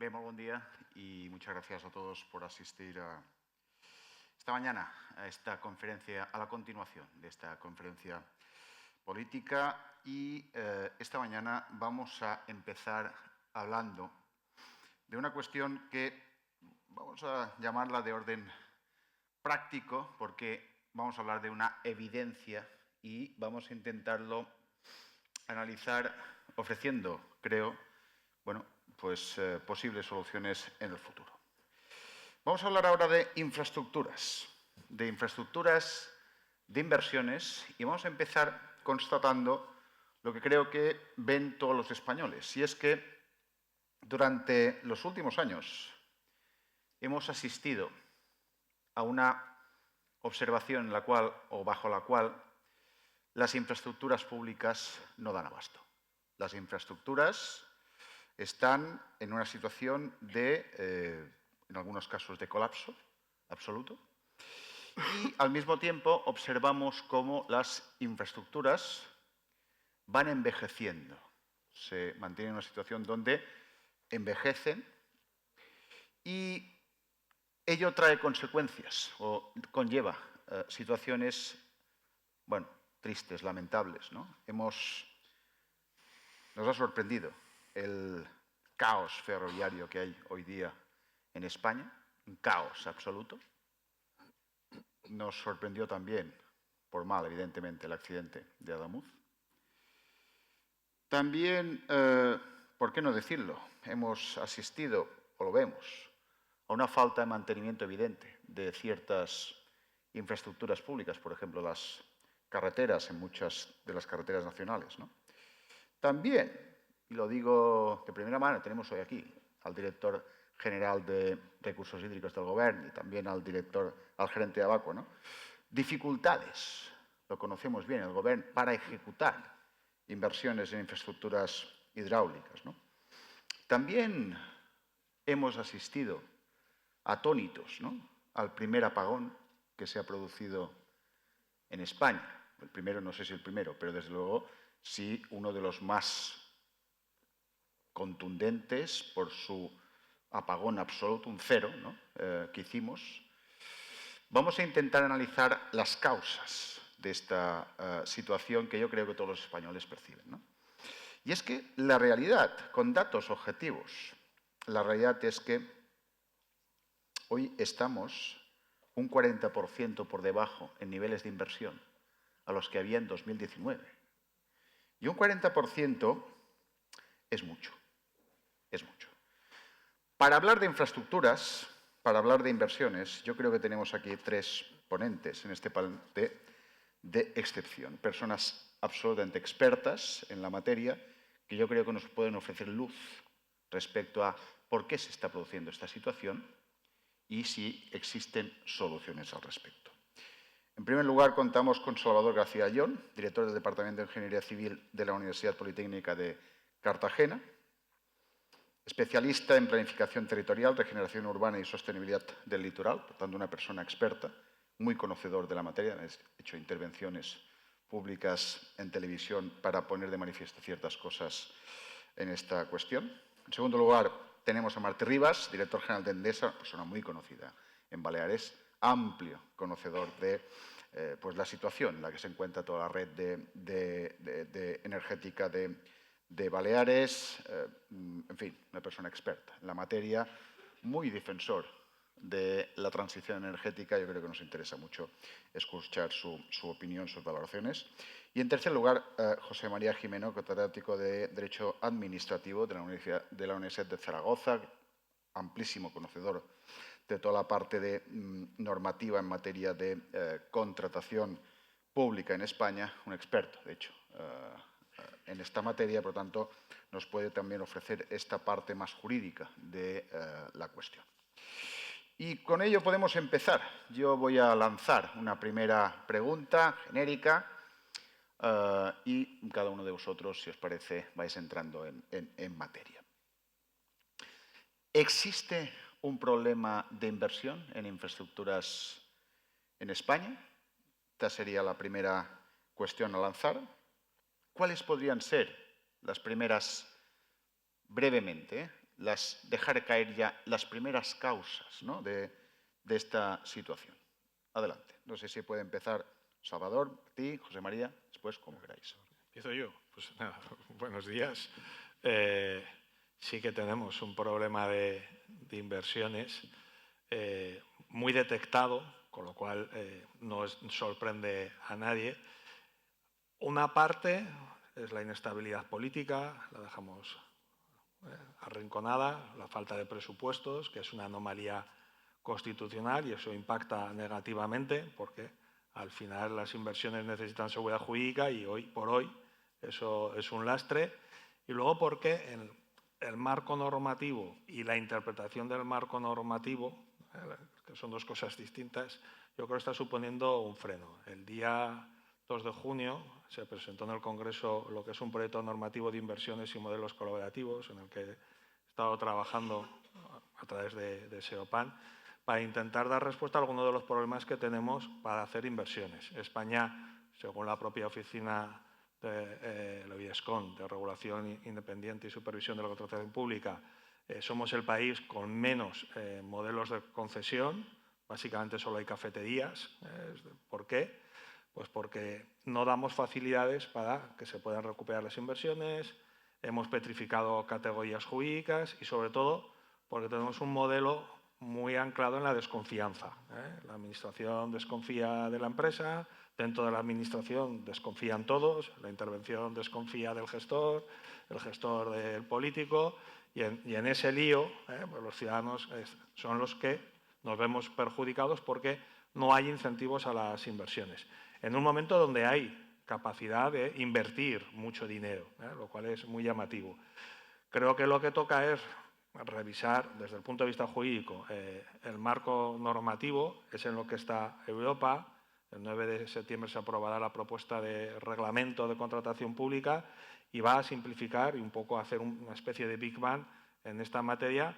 Bé, molt bon dia y muchas gracias a todos por asistir esta mañana a esta conferencia, a la continuación de esta conferencia política. Y esta mañana vamos a empezar hablando de una cuestión que vamos a llamarla de orden práctico, porque vamos a hablar de una evidencia y vamos a intentarlo analizar ofreciendo, creo, posibles soluciones en el futuro. Vamos a hablar ahora de infraestructuras, de inversiones, y vamos a empezar constatando lo que creo que ven todos los españoles, y es que durante los últimos años hemos asistido a una observación en la cual, o bajo la cual, las infraestructuras públicas no dan abasto. Las infraestructuras están en una situación de, en algunos casos, de colapso absoluto. Y al mismo tiempo observamos cómo las infraestructuras van envejeciendo. Se mantiene en una situación donde envejecen y ello trae consecuencias o conlleva situaciones, tristes, lamentables, ¿no? Nos ha sorprendido el caos ferroviario que hay hoy día en España, un caos absoluto. Nos sorprendió también, por mal, evidentemente, el accidente de Adamuz. También, ¿por qué no decirlo? Hemos asistido, o lo vemos, a una falta de mantenimiento evidente de ciertas infraestructuras públicas, por ejemplo, las carreteras, en muchas de las carreteras nacionales, ¿no? También, y lo digo de primera mano, tenemos hoy aquí al director general de Recursos Hídricos del Gobierno y también al gerente de Abacua, ¿no? Dificultades, lo conocemos bien, el Gobierno para ejecutar inversiones en infraestructuras hidráulicas, ¿no? También hemos asistido atónitos, ¿no?, al primer apagón que se ha producido en España. El primero, no sé si el primero, pero desde luego sí uno de los más contundentes por su apagón absoluto, un cero, ¿no?, que hicimos. Vamos a intentar analizar las causas de esta situación que yo creo que todos los españoles perciben, ¿no? Y es que la realidad, con datos objetivos, la realidad es que hoy estamos un 40% por debajo en niveles de inversión a los que había en 2019. Y un 40% es mucho, es mucho. Para hablar de infraestructuras, para hablar de inversiones, yo creo que tenemos aquí tres ponentes en este panel de excepción, personas absolutamente expertas en la materia que yo creo que nos pueden ofrecer luz respecto a por qué se está produciendo esta situación y si existen soluciones al respecto. En primer lugar, contamos con Salvador García Ayllón, director del Departamento de Ingeniería Civil de la Universidad Politécnica de Cartagena, especialista en planificación territorial, regeneración urbana y sostenibilidad del litoral, por tanto una persona experta, muy conocedor de la materia, ha hecho intervenciones públicas en televisión para poner de manifiesto ciertas cosas en esta cuestión. En segundo lugar, tenemos a Martí Ribas, director general de Endesa, persona muy conocida en Baleares, amplio conocedor de la situación en la que se encuentra toda la red energética de Baleares, en fin, una persona experta en la materia, muy defensor de la transición energética. Yo creo que nos interesa mucho escuchar su opinión, sus valoraciones. Y en tercer lugar, José María Jimeno, catedrático de Derecho Administrativo de la Universidad de Zaragoza, amplísimo conocedor de toda la parte de normativa en materia de contratación pública en España, un experto, de hecho, en esta materia, por lo tanto, nos puede también ofrecer esta parte más jurídica de la cuestión. Y con ello podemos empezar. Yo voy a lanzar una primera pregunta genérica y cada uno de vosotros, si os parece, vais entrando en materia. ¿Existe un problema de inversión en infraestructuras en España? Esta sería la primera cuestión a lanzar. ¿Cuáles podrían ser las primeras, brevemente, dejar caer ya las primeras causas, ¿no?, de esta situación. Adelante. No sé si puede empezar Salvador, ti, José María, después como queráis. ¿Empiezo yo? Pues nada, buenos días. Sí que tenemos un problema de inversiones muy detectado, con lo cual no sorprende a nadie. Una parte es la inestabilidad política, la dejamos arrinconada, la falta de presupuestos, que es una anomalía constitucional y eso impacta negativamente porque al final las inversiones necesitan seguridad jurídica y hoy por hoy eso es un lastre. Y luego porque el marco normativo y la interpretación del marco normativo, que son dos cosas distintas, yo creo que está suponiendo un freno. El día 2 de junio se presentó en el Congreso lo que es un proyecto normativo de inversiones y modelos colaborativos en el que he estado trabajando a través de SEOPAN para intentar dar respuesta a algunos de los problemas que tenemos para hacer inversiones. España, según la propia oficina de la IESCON, de Regulación Independiente y Supervisión de la Contratación Pública, somos el país con menos modelos de concesión. Básicamente solo hay cafeterías. ¿Por qué? Pues porque no damos facilidades para que se puedan recuperar las inversiones, hemos petrificado categorías jurídicas y, sobre todo, porque tenemos un modelo muy anclado en la desconfianza. La Administración desconfía de la empresa, dentro de la Administración desconfían todos, la intervención desconfía del gestor, el gestor del político y en ese lío pues los ciudadanos son los que nos vemos perjudicados porque no hay incentivos a las inversiones. En un momento donde hay capacidad de invertir mucho dinero, lo cual es muy llamativo. Creo que lo que toca es revisar desde el punto de vista jurídico el marco normativo, es en lo que está Europa. El 9 de septiembre se aprobará la propuesta de reglamento de contratación pública y va a simplificar y un poco hacer una especie de Big Bang en esta materia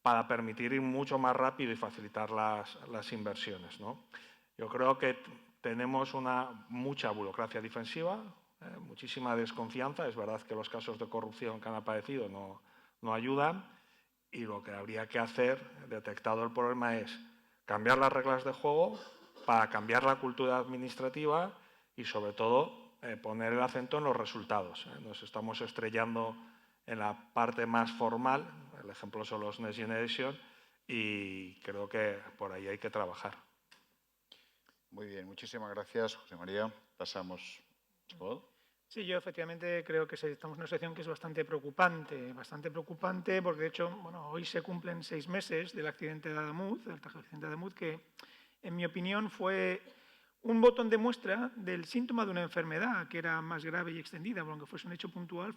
para permitir ir mucho más rápido y facilitar las inversiones, ¿no? Yo creo que tenemos mucha burocracia defensiva, muchísima desconfianza. Es verdad que los casos de corrupción que han aparecido no ayudan y lo que habría que hacer, detectado el problema, es cambiar las reglas de juego para cambiar la cultura administrativa y, sobre todo, poner el acento en los resultados. Nos estamos estrellando en la parte más formal, el ejemplo son los Next Generation, y creo que por ahí hay que trabajar. Muy bien, muchísimas gracias, José María. Pasamos. Sí, yo efectivamente creo que estamos en una situación que es bastante preocupante porque de hecho, bueno, hoy se cumplen 6 meses del accidente de Adamuz, del trágico accidente de Adamuz, que en mi opinión fue un botón de muestra del síntoma de una enfermedad que era más grave y extendida, aunque fuese un hecho puntual,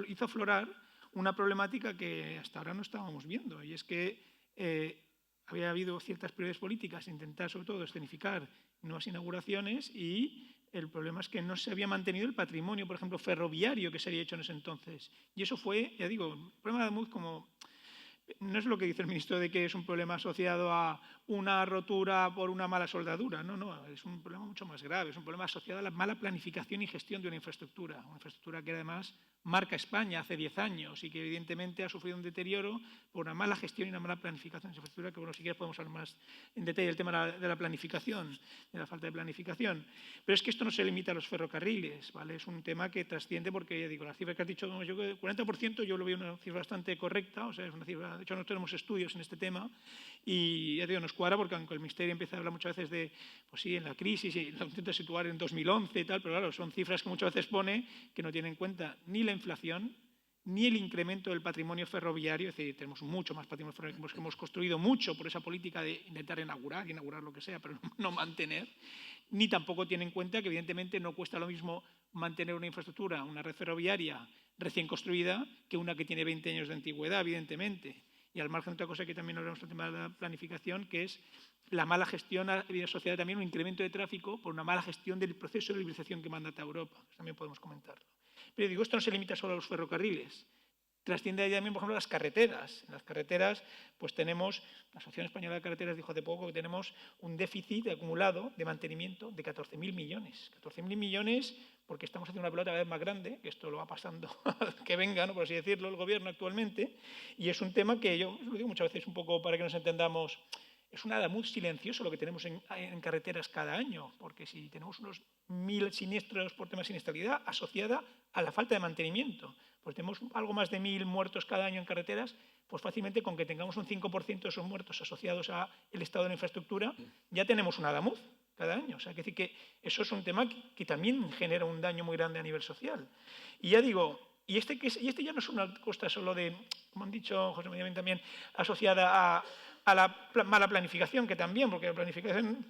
hizo aflorar una problemática que hasta ahora no estábamos viendo, y es que había habido ciertas prioridades políticas, intentar sobre todo escenificar nuevas inauguraciones, y el problema es que no se había mantenido el patrimonio, por ejemplo, ferroviario que se había hecho en ese entonces. Y eso fue, ya digo, el problema de Adamuz como... No es lo que dice el ministro de que es un problema asociado a una rotura por una mala soldadura. No, no, es un problema mucho más grave. Es un problema asociado a la mala planificación y gestión de una infraestructura que además marca España hace 10 años y que evidentemente ha sufrido un deterioro por una mala gestión y una mala planificación de esa infraestructura, que bueno, si quieres podemos hablar más en detalle del tema de la planificación, de la falta de planificación. Pero es que esto no se limita a los ferrocarriles, ¿vale? Es un tema que trasciende porque, ya digo, la cifra que has dicho, yo creo que el 40% yo lo veo una cifra bastante correcta, o sea, es una cifra, de hecho no tenemos estudios en este tema y ya digo, nos cuadra porque aunque el Ministerio empieza a hablar muchas veces de, pues sí, en la crisis y lo intenta situar en 2011 y tal, pero claro, son cifras que muchas veces pone que no tienen en cuenta ni la inflación, ni el incremento del patrimonio ferroviario, es decir, tenemos mucho más patrimonio ferroviario, que hemos construido mucho por esa política de intentar inaugurar lo que sea, pero no mantener, ni tampoco tiene en cuenta que evidentemente no cuesta lo mismo mantener una infraestructura, una red ferroviaria recién construida, que una que tiene 20 años de antigüedad, evidentemente. Y al margen de otra cosa que también hablamos del tema de la planificación, que es la mala gestión asociada también a un incremento de tráfico por una mala gestión del proceso de liberalización que mandata Europa. También podemos comentarlo. Pero digo, esto no se limita solo a los ferrocarriles. trasciende ahí también, por ejemplo, las carreteras. En las carreteras, pues tenemos, la Asociación Española de Carreteras dijo hace poco que tenemos un déficit acumulado de mantenimiento de 14.000 millones. 14.000 millones porque estamos haciendo una pelota cada vez más grande, que esto lo va pasando que venga, ¿no?, por así decirlo, el gobierno actualmente, y es un tema que yo lo digo muchas veces un poco para que nos entendamos. Es un adamuz silencioso lo que tenemos en carreteras cada año, porque si tenemos unos 1.000 siniestros por tema de siniestralidad asociada a la falta de mantenimiento, pues tenemos algo más de 1.000 muertos cada año en carreteras, pues fácilmente con que tengamos un 5% de esos muertos asociados al estado de la infraestructura, ya tenemos un adamuz cada año. O sea, que decir que eso es un tema que también genera un daño muy grande a nivel social. Y ya digo, y este ya no es una cosa solo de, como han dicho José María también, asociada a la mala planificación, que también, porque la planificación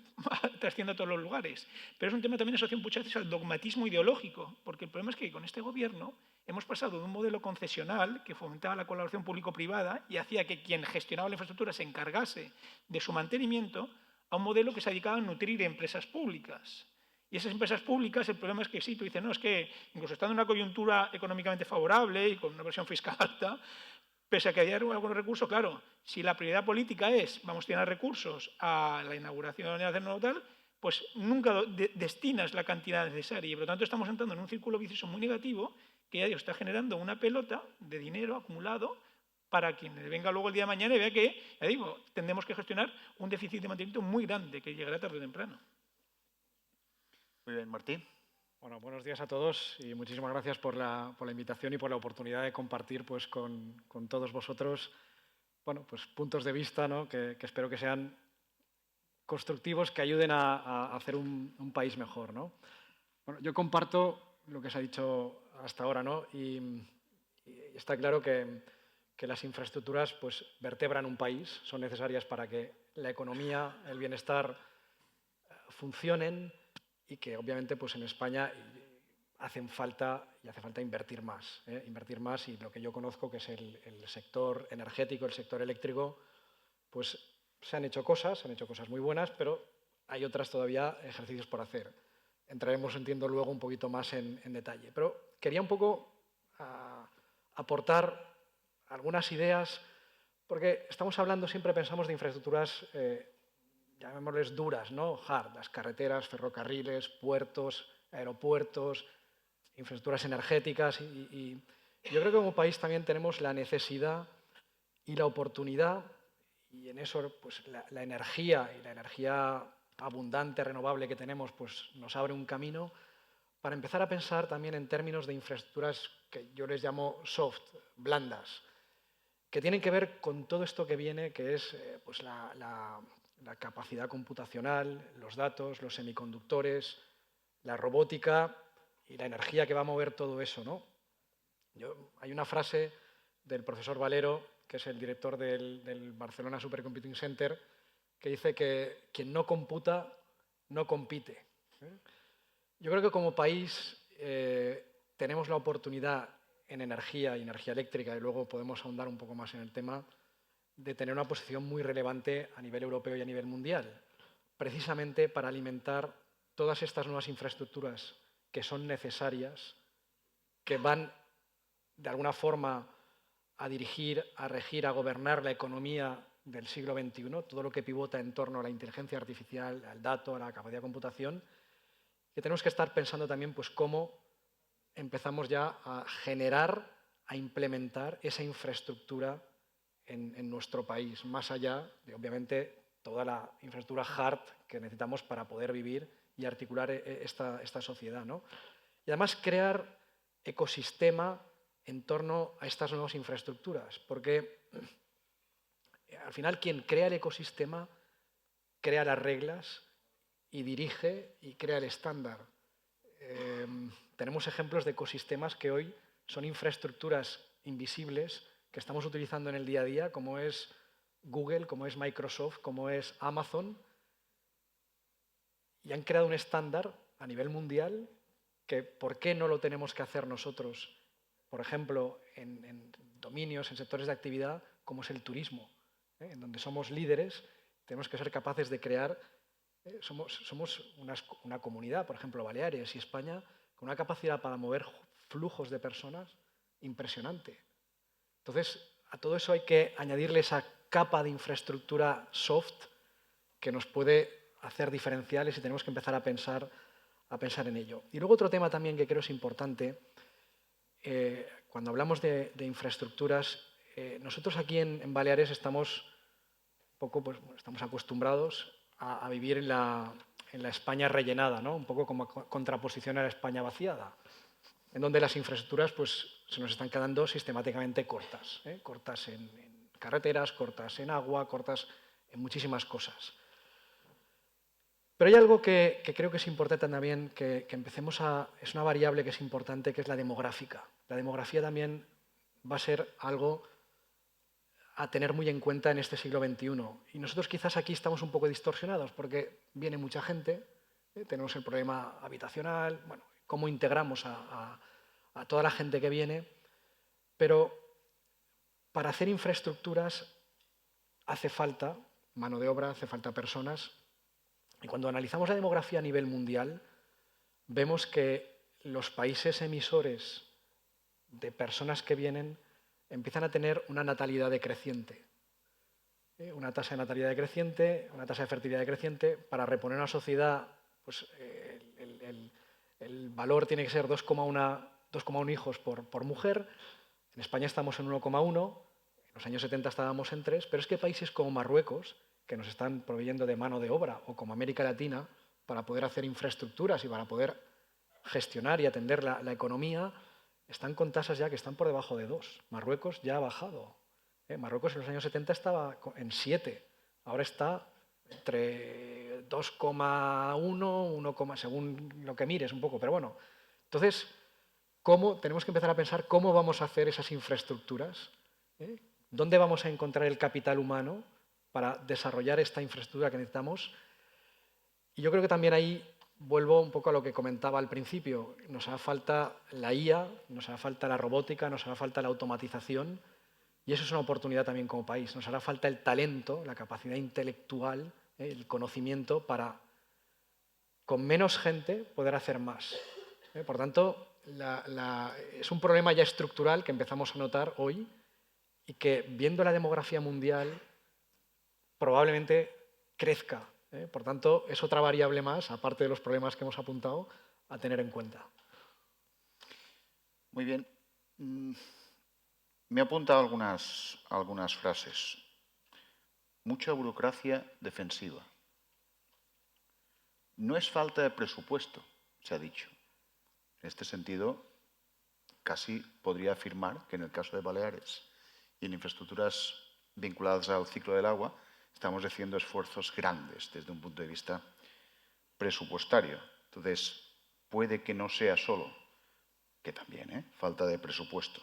trasciende a todos los lugares, pero es un tema también asociado muchas veces al dogmatismo ideológico, porque el problema es que con este gobierno hemos pasado de un modelo concesional que fomentaba la colaboración público-privada y hacía que quien gestionaba la infraestructura se encargase de su mantenimiento, a un modelo que se dedicaba a nutrir empresas públicas. Y esas empresas públicas, el problema es que sí, tú dices, no, es que incluso estando en una coyuntura económicamente favorable y con una presión fiscal alta, pese a que haya algunos recursos, claro, si la prioridad política es vamos a tener recursos a la inauguración y a hacer nuevo tal, pues nunca destinas la cantidad necesaria. Y por lo tanto estamos entrando en un círculo vicioso muy negativo que ya digo, está generando una pelota de dinero acumulado para quien venga luego el día de mañana y vea que, ya digo, tendremos que gestionar un déficit de mantenimiento muy grande que llegará tarde o temprano. Muy bien, Martín. Bueno, buenos días a todos y muchísimas gracias por la invitación y por la oportunidad de compartir pues, con todos vosotros pues, puntos de vista, ¿no?, que espero que sean constructivos, que ayuden a hacer un país mejor, ¿no? Bueno, yo comparto lo que se ha dicho hasta ahora, ¿no? Y está claro que las infraestructuras pues, vertebran un país, son necesarias para que la economía, el bienestar funcionen, y que obviamente pues en España hace falta invertir más, y lo que yo conozco que es el sector energético, el sector eléctrico, pues se han hecho cosas muy buenas, pero hay otras todavía ejercicios por hacer. Entraremos, entiendo, luego un poquito más en detalle. Pero quería un poco aportar algunas ideas, porque estamos hablando, siempre pensamos de infraestructuras llamémosles duras, ¿no? Hard, las carreteras, ferrocarriles, puertos, aeropuertos, infraestructuras energéticas. Y yo creo que como país también tenemos la necesidad y la oportunidad, y en eso pues, la energía y la energía abundante, renovable que tenemos, pues nos abre un camino para empezar a pensar también en términos de infraestructuras que yo les llamo soft, blandas, que tienen que ver con todo esto que viene, que es pues la capacidad computacional, los datos, los semiconductores, la robótica y la energía que va a mover todo eso, ¿no? Hay una frase del profesor Valero, que es el director del Barcelona Supercomputing Center, que dice que quien no computa, no compite. Yo creo que como país tenemos la oportunidad en energía y energía eléctrica, y luego podemos ahondar un poco más en el tema, de tener una posición muy relevante a nivel europeo y a nivel mundial, precisamente para alimentar todas estas nuevas infraestructuras que son necesarias, que van de alguna forma a dirigir, a regir, a gobernar la economía del siglo XXI, todo lo que pivota en torno a la inteligencia artificial, al dato, a la capacidad de computación, que tenemos que estar pensando también pues, cómo empezamos ya a generar, a implementar esa infraestructura en nuestro país, más allá de, obviamente, toda la infraestructura hard que necesitamos para poder vivir y articular esta sociedad, ¿no? Y además crear ecosistema en torno a estas nuevas infraestructuras, porque al final quien crea el ecosistema crea las reglas y dirige y crea el estándar. Tenemos ejemplos de ecosistemas que hoy son infraestructuras invisibles que estamos utilizando en el día a día, como es Google, como es Microsoft, como es Amazon, y han creado un estándar a nivel mundial que ¿por qué no lo tenemos que hacer nosotros? Por ejemplo, en dominios, en sectores de actividad como es el turismo, en donde somos líderes, tenemos que ser capaces de crear, somos una comunidad, por ejemplo, Baleares y España, con una capacidad para mover flujos de personas impresionante. Entonces, a todo eso hay que añadirle esa capa de infraestructura soft que nos puede hacer diferenciales y tenemos que empezar a pensar en ello. Y luego otro tema también que creo es importante, cuando hablamos de infraestructuras, nosotros aquí en Baleares estamos un poco, pues, estamos acostumbrados a vivir en la España rellenada, ¿no? Un poco como contraposición a la España vaciada, en donde las infraestructuras pues, se nos están quedando sistemáticamente cortas, cortas en carreteras, cortas en agua, cortas en muchísimas cosas. Pero hay algo que creo que es importante también, que empecemos a... Es una variable que es importante, que es la demográfica. La demografía también va a ser algo a tener muy en cuenta en este siglo XXI. Y nosotros quizás aquí estamos un poco distorsionados porque viene mucha gente, tenemos el problema habitacional, bueno, cómo integramos a toda la gente que viene, pero para hacer infraestructuras hace falta mano de obra, hace falta personas. Y cuando analizamos la demografía a nivel mundial, vemos que los países emisores de personas que vienen empiezan a tener una natalidad decreciente. Una tasa de natalidad decreciente, una tasa de fertilidad decreciente. Para reponer una sociedad, pues, el valor tiene que ser 2,1 hijos por mujer. En España estamos en 1,1, en los años 70 estábamos en 3, pero es que países como Marruecos, que nos están proveyendo de mano de obra, o como América Latina, para poder hacer infraestructuras y para poder gestionar y atender la economía, están con tasas ya que están por debajo de 2. Marruecos ya ha bajado. Marruecos en los años 70 estaba en 7, ahora está entre 2,1, 1, según lo que mires un poco, pero bueno. Entonces, tenemos que empezar a pensar cómo vamos a hacer esas infraestructuras, dónde vamos a encontrar el capital humano para desarrollar esta infraestructura que necesitamos. Y yo creo que también ahí vuelvo un poco a lo que comentaba al principio. Nos hará falta la IA, nos hará falta la robótica, nos hará falta la automatización, y eso es una oportunidad también como país. Nos hará falta el talento, la capacidad intelectual, el conocimiento para, con menos gente, poder hacer más. Por tanto, es un problema ya estructural que empezamos a notar hoy y que, viendo la demografía mundial, probablemente crezca. Por tanto, es otra variable más, aparte de los problemas que hemos apuntado, a tener en cuenta. Muy bien. Me he apuntado algunas frases. Mucha burocracia defensiva. No es falta de presupuesto, se ha dicho. En este sentido, casi podría afirmar que en el caso de Baleares y en infraestructuras vinculadas al ciclo del agua, estamos haciendo esfuerzos grandes desde un punto de vista presupuestario. Entonces, puede que no sea solo, que también, falta de presupuesto.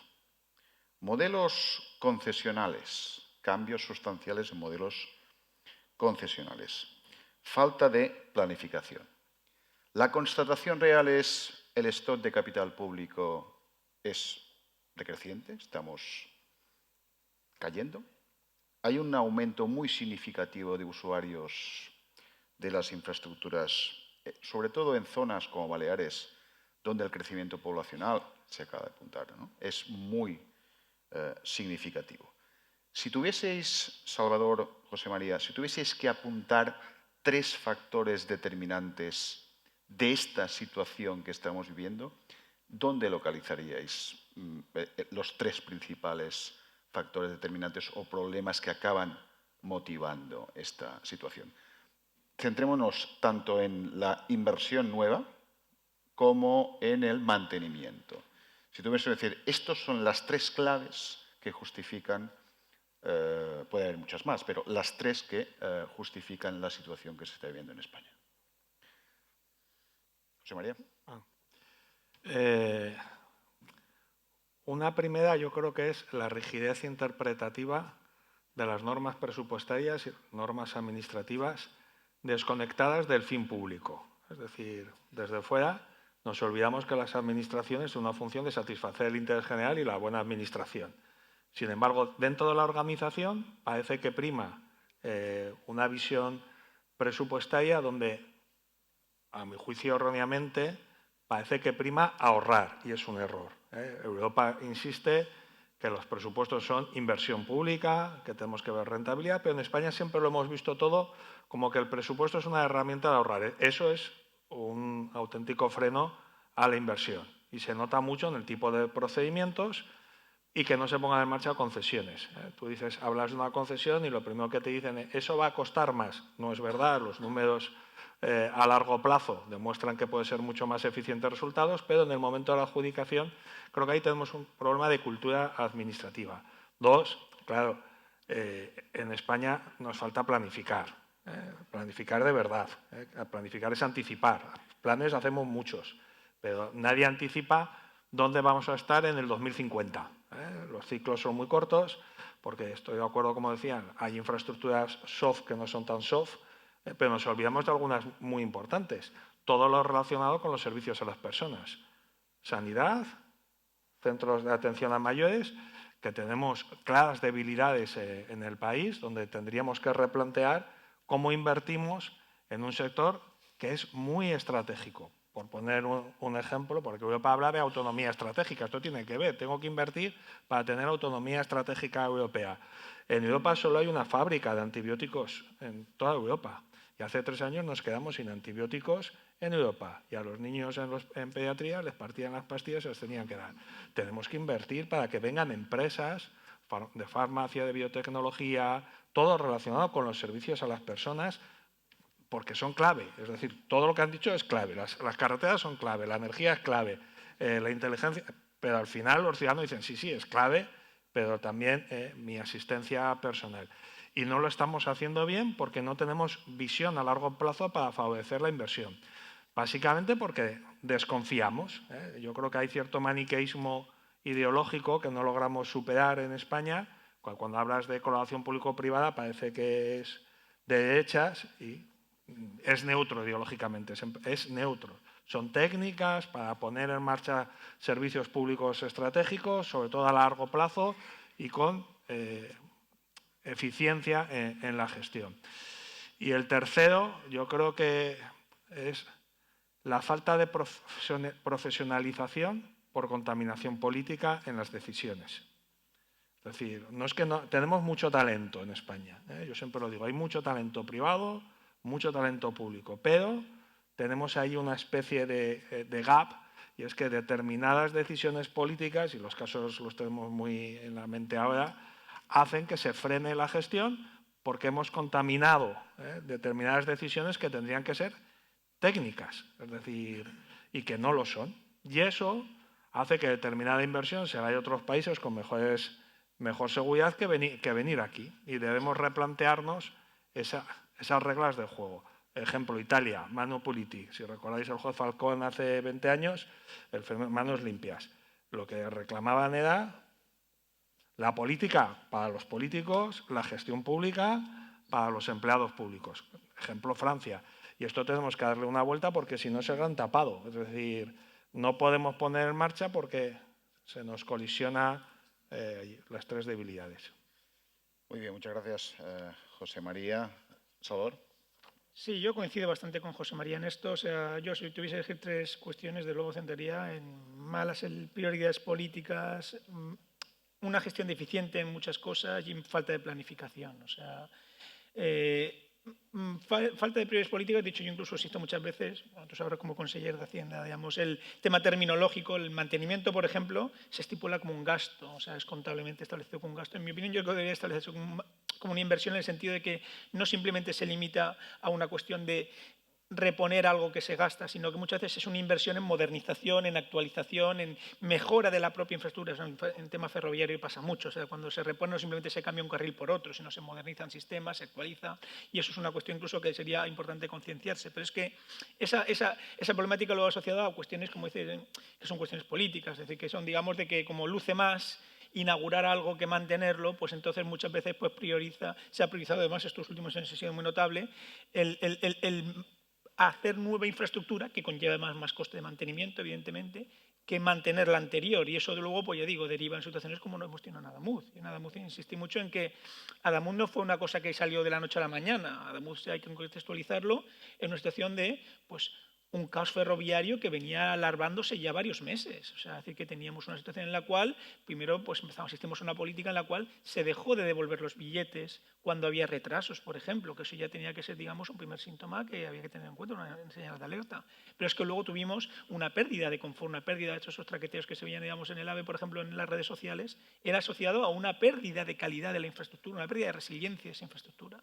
Modelos concesionales, cambios sustanciales en modelos concesionales. Falta de planificación. La constatación real es el stock de capital público es decreciente, estamos cayendo. Hay un aumento muy significativo de usuarios de las infraestructuras, sobre todo en zonas como Baleares, donde el crecimiento poblacional, se acaba de apuntar, ¿no?, es muy significativo. Si tuvieseis, Salvador, José María, si tuvieseis que apuntar 3 factores determinantes de esta situación que estamos viviendo, ¿dónde localizaríais los 3 principales factores determinantes o problemas que acaban motivando esta situación? Centrémonos tanto en la inversión nueva como en el mantenimiento. Si tuviese que decir, estos son las 3 claves que justifican, puede haber muchas más, pero las 3 que justifican la situación que se está viviendo en España. José María. Una primera yo creo que es la rigidez interpretativa de las normas presupuestarias y normas administrativas desconectadas del fin público. Es decir, desde fuera nos olvidamos que las administraciones son una función de satisfacer el interés general y la buena administración. Sin embargo, dentro de la organización parece que prima una visión presupuestaria donde, a mi juicio erróneamente, parece que prima ahorrar, y es un error. Europa insiste que los presupuestos son inversión pública, que tenemos que ver rentabilidad, pero en España siempre lo hemos visto todo como que el presupuesto es una herramienta de ahorrar. Eso es un auténtico freno a la inversión y se nota mucho en el tipo de procedimientos y que no se pongan en marcha concesiones. Tú dices, hablas de una concesión y lo primero que te dicen es eso va a costar más. No es verdad, los números a largo plazo demuestran que puede ser mucho más eficientes resultados, pero en el momento de la adjudicación creo que ahí tenemos un problema de cultura administrativa. Dos, claro, en España nos falta planificar, planificar de verdad. Planificar es anticipar. Planes hacemos muchos, pero nadie anticipa dónde vamos a estar en el 2050. Los ciclos son muy cortos, porque estoy de acuerdo, como decían, hay infraestructuras soft que no son tan soft, pero nos olvidamos de algunas muy importantes. Todo lo relacionado con los servicios a las personas. Sanidad, centros de atención a mayores, que tenemos claras debilidades en el país, donde tendríamos que replantear cómo invertimos en un sector que es muy estratégico. Por poner un ejemplo, porque Europa habla de autonomía estratégica, esto tiene que ver, tengo que invertir para tener autonomía estratégica europea. En Europa solo hay una fábrica de antibióticos en toda Europa y hace 3 años nos quedamos sin antibióticos en Europa y a los niños en pediatría les partían las pastillas y se las tenían que dar. Tenemos que invertir para que vengan empresas de farmacia, de biotecnología, todo relacionado con los servicios a las personas, porque son clave. Es decir, todo lo que han dicho es clave. Las carreteras son clave, la energía es clave, la inteligencia... Pero al final los ciudadanos dicen, sí, sí, es clave, pero también mi asistencia personal. Y no lo estamos haciendo bien porque no tenemos visión a largo plazo para favorecer la inversión. Básicamente porque desconfiamos. Yo creo que hay cierto maniqueísmo ideológico que no logramos superar en España. Cuando hablas de colaboración público-privada parece que es de derechas y es neutro ideológicamente, es neutro. Son técnicas para poner en marcha servicios públicos estratégicos, sobre todo a largo plazo y con eficiencia en la gestión. Y el tercero, yo creo que es la falta de profesionalización por contaminación política en las decisiones. Es decir, no es que no, tenemos mucho talento en España, yo siempre lo digo, hay mucho talento privado, mucho talento público, pero tenemos ahí una especie de gap, y es que determinadas decisiones políticas, y los casos los tenemos muy en la mente ahora, hacen que se frene la gestión porque hemos contaminado determinadas decisiones que tendrían que ser técnicas, es decir, y que no lo son. Y eso hace que determinada inversión se vaya a otros países con mejor seguridad que venir aquí. Y debemos replantearnos esas reglas del juego. Ejemplo, Italia, mano puliti. Si recordáis el juez Falcón hace 20 años, manos limpias. Lo que reclamaban era la política para los políticos, la gestión pública para los empleados públicos. Ejemplo, Francia. Y esto tenemos que darle una vuelta porque si no se han tapado. Es decir, no podemos poner en marcha porque se nos colisiona las 3 debilidades. Muy bien, muchas gracias, José María. Salvador. Sí, yo coincido bastante con José María en esto. O sea, yo si tuviese que elegir 3 cuestiones, de luego centraría en malas prioridades políticas, una gestión deficiente en muchas cosas y falta de planificación. O sea, falta de prioridades políticas, de hecho yo incluso existo muchas veces, tú sabrás como consejero de Hacienda, digamos, el tema terminológico, el mantenimiento, por ejemplo, se estipula como un gasto, o sea, es contablemente establecido como un gasto. En mi opinión, yo creo que debería establecerse como una inversión en el sentido de que no simplemente se limita a una cuestión de reponer algo que se gasta, sino que muchas veces es una inversión en modernización, en actualización, en mejora de la propia infraestructura. En tema ferroviario pasa mucho, o sea, cuando se repone no simplemente se cambia un carril por otro, sino se modernizan sistemas, se actualiza, y eso es una cuestión incluso que sería importante concienciarse. Pero es que esa problemática luego asociada a cuestiones, como dice, que son cuestiones políticas, es decir, que son, digamos, de que como luce más inaugurar algo que mantenerlo, pues entonces muchas veces pues se ha priorizado, además estos últimos años ha sido muy notable, el hacer nueva infraestructura, que conlleva más coste de mantenimiento, evidentemente, que mantener la anterior. Y eso, de luego, pues ya digo, deriva en situaciones como no hemos tenido en Adamuz. En Adamuz insistí mucho en que Adamuz no fue una cosa que salió de la noche a la mañana. Adamuz hay que contextualizarlo en una situación de, pues, un caos ferroviario que venía alarmándose ya varios meses. O sea, es decir, que teníamos una situación en la cual, primero, pues asistimos a una política en la cual se dejó de devolver los billetes cuando había retrasos, por ejemplo, que eso ya tenía que ser, digamos, un primer síntoma que había que tener en cuenta, una señal de alerta. Pero es que luego tuvimos una pérdida de confort, una pérdida de esos traqueteos que se veían, digamos, en el AVE, por ejemplo, en las redes sociales, era asociado a una pérdida de calidad de la infraestructura, una pérdida de resiliencia de esa infraestructura.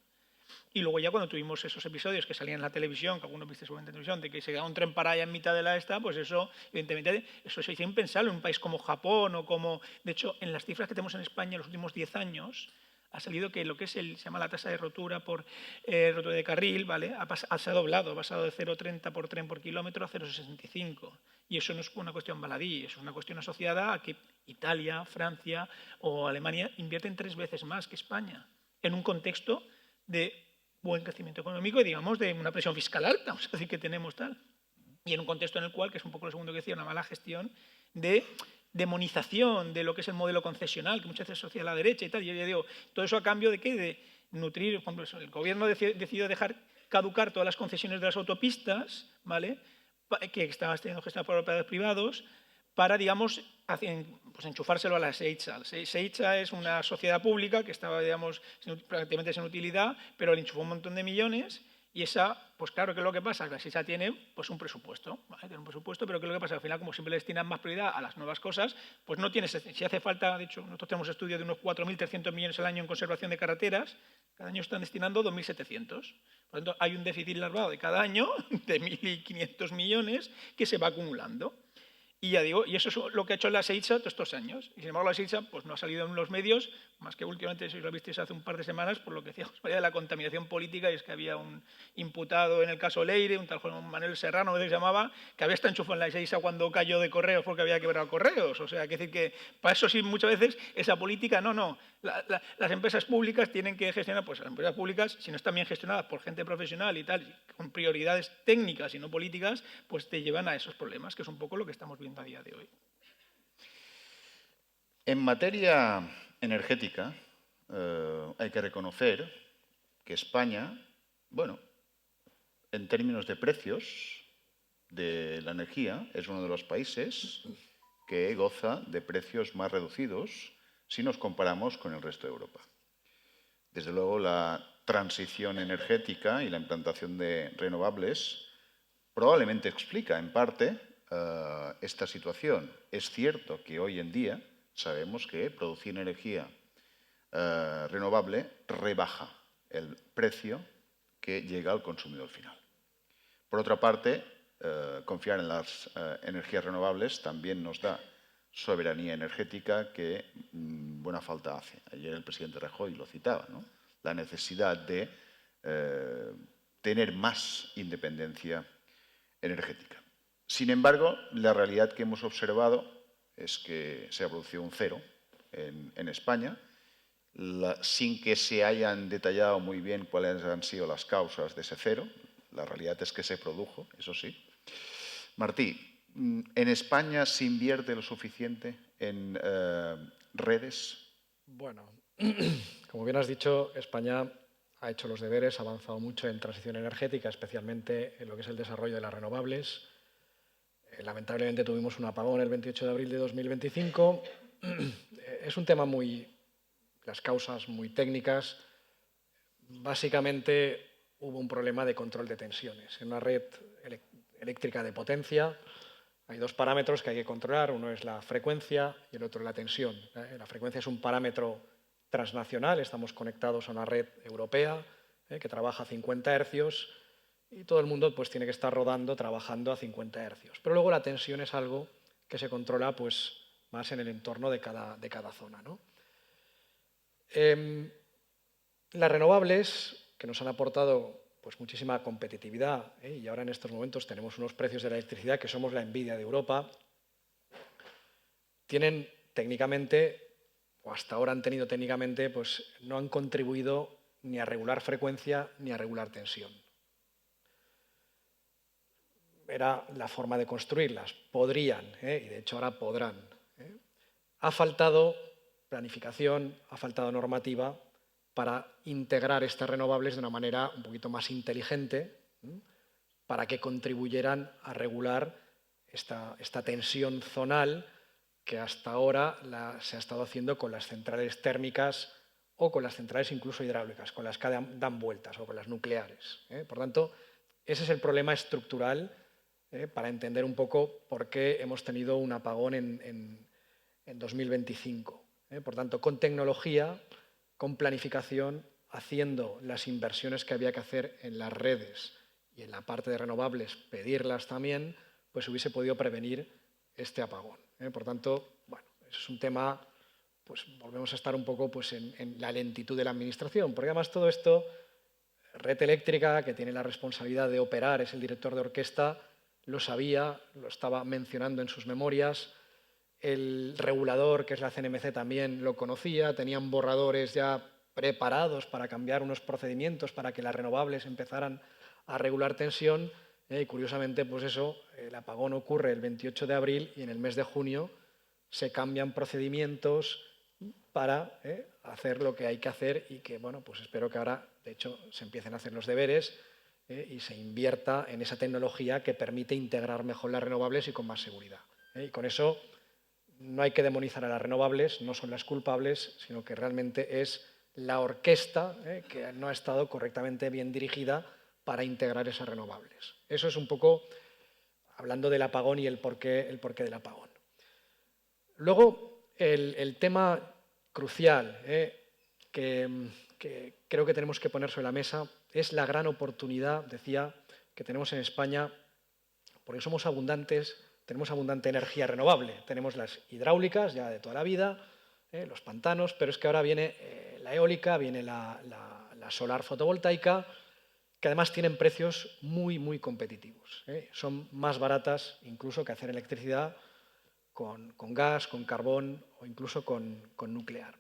Y luego ya cuando tuvimos esos episodios que salían en la televisión, que algunos viste seguramente en televisión, de que se quedaba un tren para allá en mitad de la esta, pues eso, evidentemente, eso se hizo impensable en un país como Japón o como... De hecho, en las cifras que tenemos en España en los últimos 10 años, ha salido que lo que se llama la tasa de rotura por rotura de carril, ¿vale? Se ha doblado, ha pasado de 0,30 por tren por kilómetro a 0,65. Y eso no es una cuestión baladí, es una cuestión asociada a que Italia, Francia o Alemania invierten 3 veces más que España, en un contexto de buen crecimiento económico y, digamos, de una presión fiscal alta, o sea, decir, que tenemos tal. Y en un contexto en el cual, que es un poco lo segundo que decía, una mala gestión de demonización de lo que es el modelo concesional, que muchas veces asocia a la derecha y tal. Y yo digo, todo eso a cambio de qué? De nutrir, por ejemplo, el gobierno decidió dejar caducar todas las concesiones de las autopistas, ¿vale? Que estaban siendo gestionadas por operadores privados, para, digamos, pues enchufárselo a la SEITSA. SEITSA es una sociedad pública que estaba, digamos, prácticamente sin utilidad, pero le enchufó un montón de millones y esa, pues claro, ¿qué es lo que pasa? Que la SEITSA tiene pues un presupuesto, ¿vale? Tiene un presupuesto, pero ¿qué es lo que pasa? Al final, como siempre le destinan más prioridad a las nuevas cosas, pues no tiene, si hace falta, de hecho, nosotros tenemos estudios de unos 4.300 millones al año en conservación de carreteras, cada año están destinando 2.700. Por lo tanto, hay un déficit larvado de cada año de 1.500 millones que se va acumulando. Y ya digo, y eso es lo que ha hecho la SEITSA todos estos años. Y sin embargo la SEITSA pues, no ha salido en los medios, más que últimamente, si lo visteis hace un par de semanas, por lo que decíamos de la contaminación política, y es que había un imputado en el caso Leire, un tal Juan Manuel Serrano, que se llamaba, que había estado enchufado en la SEITSA cuando cayó de Correos porque había quebrado Correos. O sea, que decir que para eso sí muchas veces esa política, no. Las empresas públicas tienen que gestionar, pues las empresas públicas, si no están bien gestionadas por gente profesional y tal, con prioridades técnicas y no políticas, pues te llevan a esos problemas, que es un poco lo que estamos viendo a día de hoy. En materia energética, hay que reconocer que España, bueno, en términos de precios de la energía, es uno de los países que goza de precios más reducidos si nos comparamos con el resto de Europa. Desde luego, la transición energética y la implantación de renovables probablemente explica, en parte, esta situación. Es cierto que hoy en día sabemos que producir energía renovable rebaja el precio que llega al consumidor final. Por otra parte, confiar en las energías renovables también nos da soberanía energética que buena falta hace. Ayer el presidente Rajoy lo citaba, ¿no? La necesidad de tener más independencia energética. Sin embargo, la realidad que hemos observado es que se ha producido un cero en España, sin que se hayan detallado muy bien cuáles han sido las causas de ese cero. La realidad es que se produjo, eso sí. Martí, ¿en España se invierte lo suficiente en redes? Bueno, como bien has dicho, España ha hecho los deberes, ha avanzado mucho en transición energética, especialmente en lo que es el desarrollo de las renovables. Lamentablemente tuvimos un apagón el 28 de abril de 2025. Es un tema las causas muy técnicas. Básicamente hubo un problema de control de tensiones. En una red eléctrica de potencia hay dos parámetros que hay que controlar. Uno es la frecuencia y el otro es la tensión. La frecuencia es un parámetro transnacional. Estamos conectados a una red europea que trabaja a 50 hercios y todo el mundo pues, tiene que estar rodando, trabajando a 50 hercios. Pero luego la tensión es algo que se controla pues, más en el entorno de cada zona, ¿no? Las renovables, que nos han aportado pues, muchísima competitividad, y ahora en estos momentos tenemos unos precios de la electricidad que somos la envidia de Europa, tienen técnicamente, o hasta ahora han tenido técnicamente, pues no han contribuido ni a regular frecuencia ni a regular tensión. Era la forma de construirlas. Podrían, y de hecho ahora podrán. Ha faltado planificación, ha faltado normativa para integrar estas renovables de una manera un poquito más inteligente para que contribuyeran a regular esta tensión zonal que hasta ahora se ha estado haciendo con las centrales térmicas o con las centrales incluso hidráulicas, con las que dan vueltas o con las nucleares. Por tanto, ese es el problema estructural para entender un poco por qué hemos tenido un apagón en 2025. Por tanto, con tecnología, con planificación, haciendo las inversiones que había que hacer en las redes y en la parte de renovables, pedirlas también, pues hubiese podido prevenir este apagón. Por tanto, bueno, eso es un tema, pues volvemos a estar un poco pues, en la lentitud de la administración, porque además todo esto, Red Eléctrica, que tiene la responsabilidad de operar, es el director de orquesta, lo sabía, lo estaba mencionando en sus memorias. El regulador, que es la CNMC, también lo conocía, tenían borradores ya preparados para cambiar unos procedimientos para que las renovables empezaran a regular tensión. Y curiosamente, pues eso, el apagón ocurre el 28 de abril y en el mes de junio se cambian procedimientos para hacer lo que hay que hacer y que, bueno, pues espero que ahora, de hecho, se empiecen a hacer los deberes y se invierta en esa tecnología que permite integrar mejor las renovables y con más seguridad. Y con eso no hay que demonizar a las renovables, no son las culpables, sino que realmente es la orquesta que no ha estado correctamente bien dirigida para integrar esas renovables. Eso es un poco hablando del apagón y el porqué del apagón. Luego, el tema crucial que creo que tenemos que poner sobre la mesa es la gran oportunidad, decía, que tenemos en España, porque somos abundantes, tenemos abundante energía renovable. Tenemos las hidráulicas ya de toda la vida, los pantanos, pero es que ahora viene la eólica, viene la solar fotovoltaica, que además tienen precios muy, muy competitivos. Son más baratas incluso que hacer electricidad con gas, con carbón o incluso con nuclear.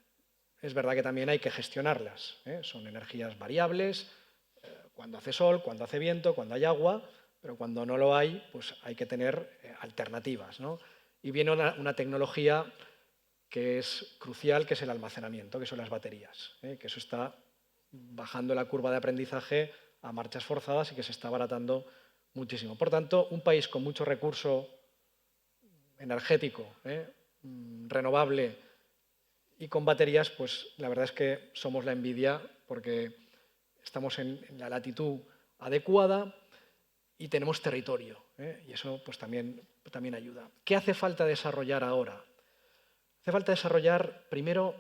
Es verdad que también hay que gestionarlas. Son energías variables, cuando hace sol, cuando hace viento, cuando hay agua, pero cuando no lo hay, pues hay que tener alternativas, ¿no? Y viene una tecnología que es crucial, que es el almacenamiento, que son las baterías, que eso está bajando la curva de aprendizaje a marchas forzadas y que se está abaratando muchísimo. Por tanto, un país con mucho recurso energético, renovable y con baterías, pues la verdad es que somos la envidia porque estamos en la latitud adecuada y tenemos territorio, y eso pues también ayuda. ¿Qué hace falta desarrollar ahora? Hace falta desarrollar primero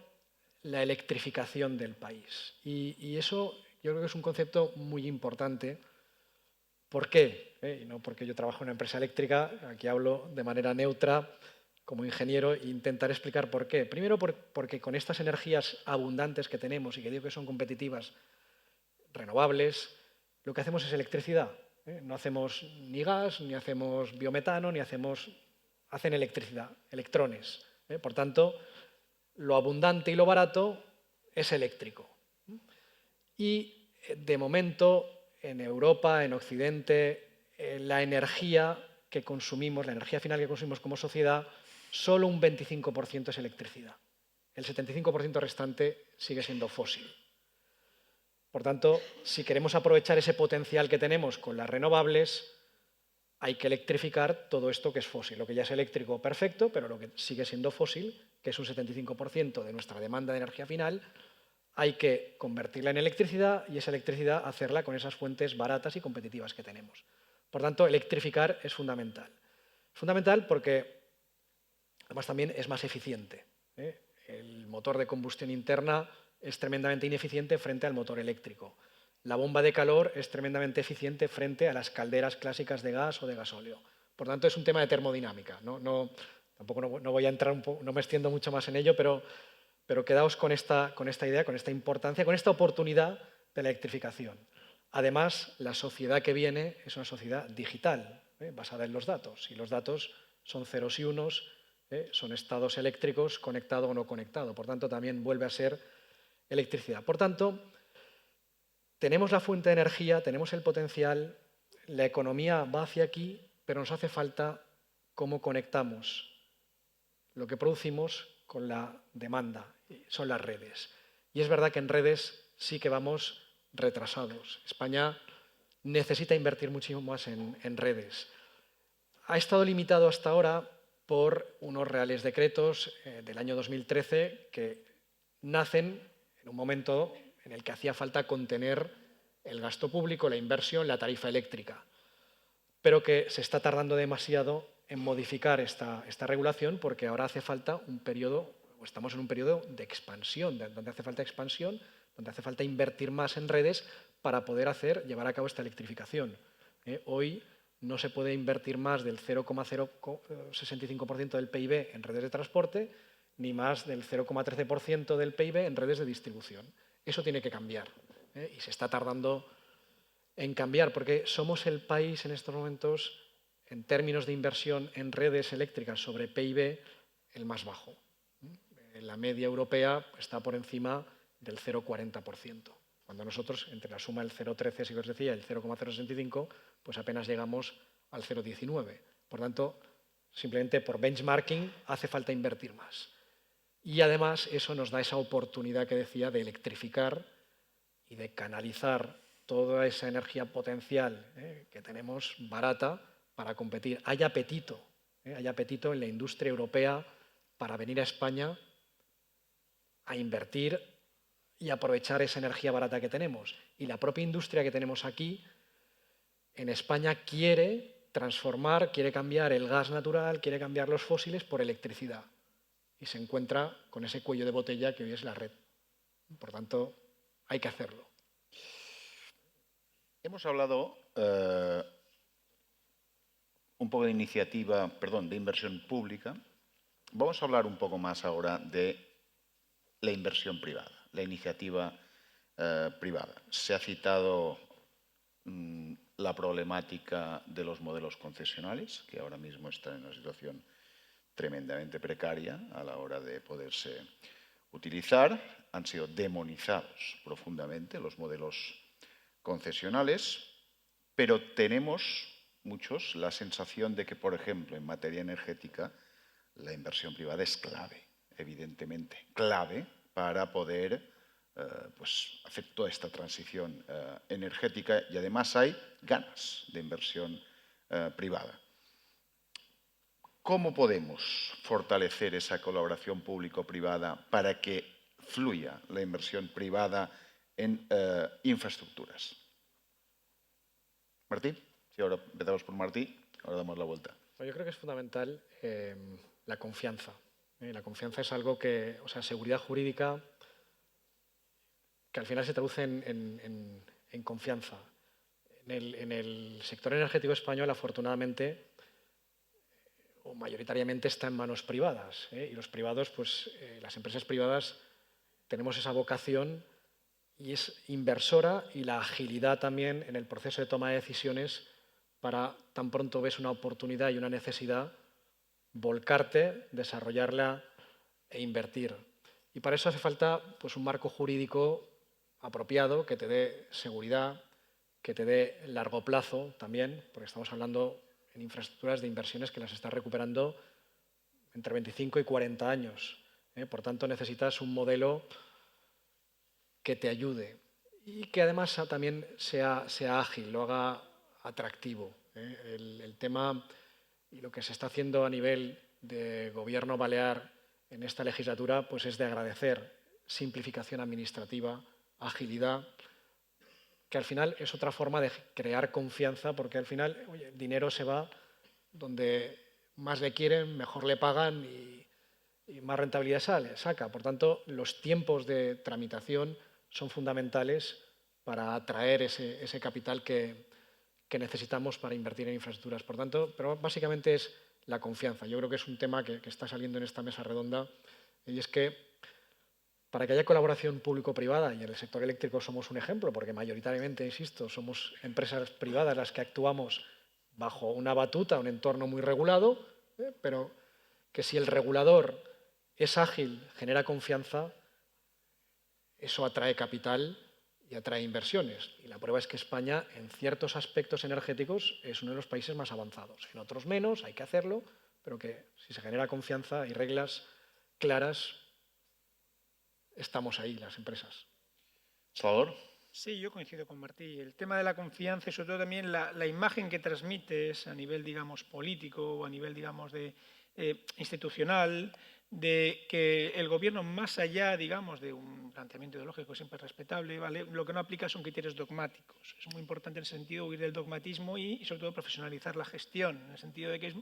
la electrificación del país y eso yo creo que es un concepto muy importante. ¿Por qué? Y no porque yo trabajo en una empresa eléctrica, aquí hablo de manera neutra como ingeniero e intentar explicar por qué. Primero porque con estas energías abundantes que tenemos y que digo que son competitivas, renovables, lo que hacemos es electricidad. No hacemos ni gas, ni hacemos biometano, hacen electricidad, electrones. Por tanto, lo abundante y lo barato es eléctrico. Y de momento, en Europa, en Occidente, la energía que consumimos, la energía final que consumimos como sociedad, solo un 25% es electricidad. El 75% restante sigue siendo fósil. Por tanto, si queremos aprovechar ese potencial que tenemos con las renovables, hay que electrificar todo esto que es fósil. Lo que ya es eléctrico, perfecto, pero lo que sigue siendo fósil, que es un 75% de nuestra demanda de energía final, hay que convertirla en electricidad y esa electricidad hacerla con esas fuentes baratas y competitivas que tenemos. Por tanto, electrificar es fundamental. Fundamental porque además también es más eficiente. El motor de combustión interna es tremendamente ineficiente frente al motor eléctrico. La bomba de calor es tremendamente eficiente frente a las calderas clásicas de gas o de gasóleo. Por tanto, es un tema de termodinámica. Tampoco no voy a entrar no me extiendo mucho más en ello, pero quedaos con esta idea, con esta importancia, con esta oportunidad de la electrificación. Además, la sociedad que viene es una sociedad digital, basada en los datos. Y los datos son ceros y unos, son estados eléctricos, conectado o no conectado. Por tanto, también vuelve a ser electricidad. Por tanto, tenemos la fuente de energía, tenemos el potencial, la economía va hacia aquí, pero nos hace falta cómo conectamos lo que producimos con la demanda, son las redes. Y es verdad que en redes sí que vamos retrasados. España necesita invertir muchísimo más en redes. Ha estado limitado hasta ahora por unos reales decretos del año 2013 que nacen en un momento en el que hacía falta contener el gasto público, la inversión, la tarifa eléctrica, pero que se está tardando demasiado en modificar esta regulación porque ahora hace falta un periodo, o estamos en un periodo de expansión, donde hace falta expansión, donde hace falta invertir más en redes para poder llevar a cabo esta electrificación. Hoy no se puede invertir más del 0,065% del PIB en redes de transporte, ni más del 0,13% del PIB en redes de distribución. Eso tiene que cambiar, y se está tardando en cambiar porque somos el país en estos momentos, en términos de inversión en redes eléctricas sobre PIB, el más bajo. La media europea está por encima del 0,40%. Cuando nosotros, entre la suma del 0,13, si os decía, y el 0,065, pues apenas llegamos al 0,19. Por tanto, simplemente por benchmarking hace falta invertir más. Y además eso nos da esa oportunidad que decía de electrificar y de canalizar toda esa energía potencial que tenemos barata para competir. Hay apetito en la industria europea para venir a España a invertir y aprovechar esa energía barata que tenemos. Y la propia industria que tenemos aquí, en España, quiere transformar, quiere cambiar el gas natural, quiere cambiar los fósiles por electricidad. Y se encuentra con ese cuello de botella que hoy es la red. Por tanto, hay que hacerlo. Hemos hablado un poco de de inversión pública. Vamos a hablar un poco más ahora de la inversión privada, la iniciativa privada. Se ha citado la problemática de los modelos concesionales, que ahora mismo están en una situación tremendamente precaria a la hora de poderse utilizar. Han sido demonizados profundamente los modelos concesionales, pero tenemos muchos la sensación de que, por ejemplo, en materia energética, la inversión privada es clave, evidentemente, clave para poder hacer toda esta transición energética, y además hay ganas de inversión privada. ¿Cómo podemos fortalecer esa colaboración público-privada para que fluya la inversión privada en infraestructuras? Martí, si ahora empezamos por Martí, ahora damos la vuelta. Yo creo que es fundamental la confianza. La confianza es algo que, seguridad jurídica, que al final se traduce en confianza. En el sector energético español, afortunadamente, o mayoritariamente está en manos privadas. Y los privados, las empresas privadas, tenemos esa vocación y es inversora, y la agilidad también en el proceso de toma de decisiones para, tan pronto ves una oportunidad y una necesidad, volcarte, desarrollarla e invertir. Y para eso hace falta un marco jurídico apropiado que te dé seguridad, que te dé largo plazo también, porque estamos hablando en infraestructuras de inversiones que las estás recuperando entre 25 y 40 años. Por tanto, necesitas un modelo que te ayude y que además también sea ágil, lo haga atractivo. El tema y lo que se está haciendo a nivel de gobierno balear en esta legislatura es de agradecer. Simplificación administrativa, agilidad, que al final es otra forma de crear confianza, porque al final el dinero se va donde más le quieren, mejor le pagan y más rentabilidad saca. Por tanto, los tiempos de tramitación son fundamentales para atraer ese capital que necesitamos para invertir en infraestructuras. Por tanto, pero básicamente es la confianza. Yo creo que es un tema que está saliendo en esta mesa redonda, y es que para que haya colaboración público-privada, y en el sector eléctrico somos un ejemplo, porque mayoritariamente, insisto, somos empresas privadas las que actuamos bajo una batuta, un entorno muy regulado, pero que si el regulador es ágil, genera confianza, eso atrae capital y atrae inversiones. Y la prueba es que España, en ciertos aspectos energéticos, es uno de los países más avanzados. En otros menos, hay que hacerlo, pero que si se genera confianza y reglas claras, estamos ahí, las empresas. Salvador. Sí, yo coincido con Martí. El tema de la confianza y sobre todo también la imagen que transmites a nivel, digamos, político o a nivel, digamos, de institucional, de que el gobierno, más allá, digamos, de un planteamiento ideológico siempre respetable, ¿vale? Lo que no aplica son criterios dogmáticos. Es muy importante en ese sentido huir del dogmatismo y sobre todo profesionalizar la gestión, en el sentido de que es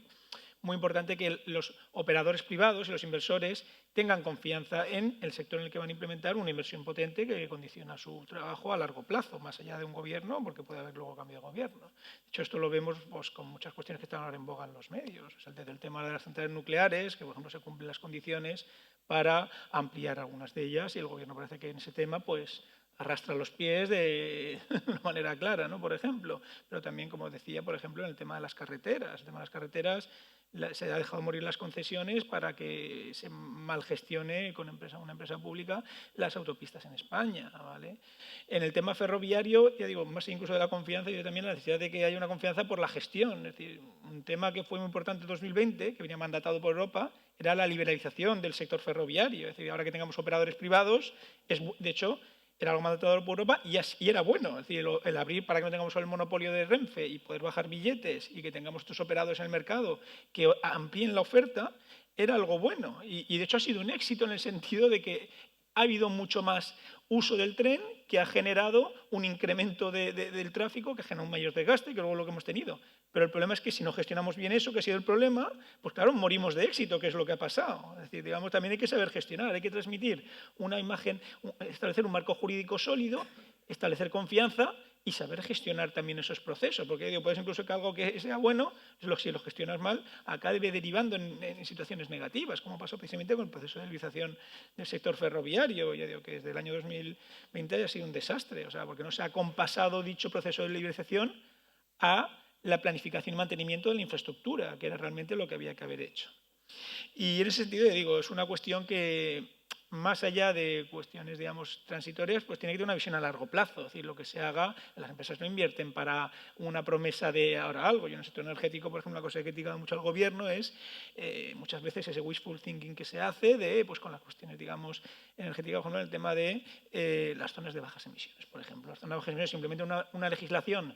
muy importante que los operadores privados y los inversores tengan confianza en el sector en el que van a implementar una inversión potente que condiciona su trabajo a largo plazo, más allá de un gobierno, porque puede haber luego cambio de gobierno. De hecho, esto lo vemos pues, con muchas cuestiones que están ahora en boga en los medios. O sea, desde el tema de las centrales nucleares, que por ejemplo se cumplen las condiciones para ampliar algunas de ellas, y el gobierno parece que en ese tema pues arrastra los pies de una manera clara, ¿no? Por ejemplo. Pero también, como decía, por ejemplo, en el tema de las carreteras. El tema de las carreteras se ha dejado morir las concesiones para que se malgestione con una empresa pública las autopistas en España, ¿vale? En el tema ferroviario, ya digo, más incluso de la confianza, y también la necesidad de que haya una confianza por la gestión. Es decir, un tema que fue muy importante en 2020, que venía mandatado por Europa, era la liberalización del sector ferroviario. Es decir, ahora que tengamos operadores privados, de hecho, era algo mandatado por Europa y era bueno. Es decir, el abrir para que no tengamos solo el monopolio de Renfe y poder bajar billetes y que tengamos estos operadores en el mercado que amplíen la oferta, era algo bueno. Y de hecho ha sido un éxito en el sentido de que ha habido mucho más uso del tren, que ha generado un incremento del tráfico, que genera un mayor desgaste, que luego lo que hemos tenido. Pero el problema es que si no gestionamos bien eso, que ha sido el problema, pues claro, morimos de éxito, que es lo que ha pasado. Es decir, digamos, también hay que saber gestionar, hay que transmitir una imagen, establecer un marco jurídico sólido, establecer confianza y saber gestionar también esos procesos, porque digo, puedes incluso que algo que sea bueno, si lo gestionas mal, acabe derivando en situaciones negativas, como pasó precisamente con el proceso de liberalización del sector ferroviario. Ya digo que desde el año 2020 ha sido un desastre, o sea, porque no se ha compasado dicho proceso de liberalización a la planificación y mantenimiento de la infraestructura, que era realmente lo que había que haber hecho. Y en ese sentido, digo, es una cuestión que, más allá de cuestiones, digamos, transitorias, pues tiene que tener una visión a largo plazo. Es decir, lo que se haga, las empresas no invierten para una promesa de ahora algo. Yo en el sector energético, por ejemplo, una cosa que he criticado mucho al gobierno es muchas veces ese wishful thinking que se hace de, pues con las cuestiones, digamos, energéticas, por ejemplo, en el tema de las zonas de bajas emisiones, por ejemplo. Las zonas de bajas emisiones, simplemente una legislación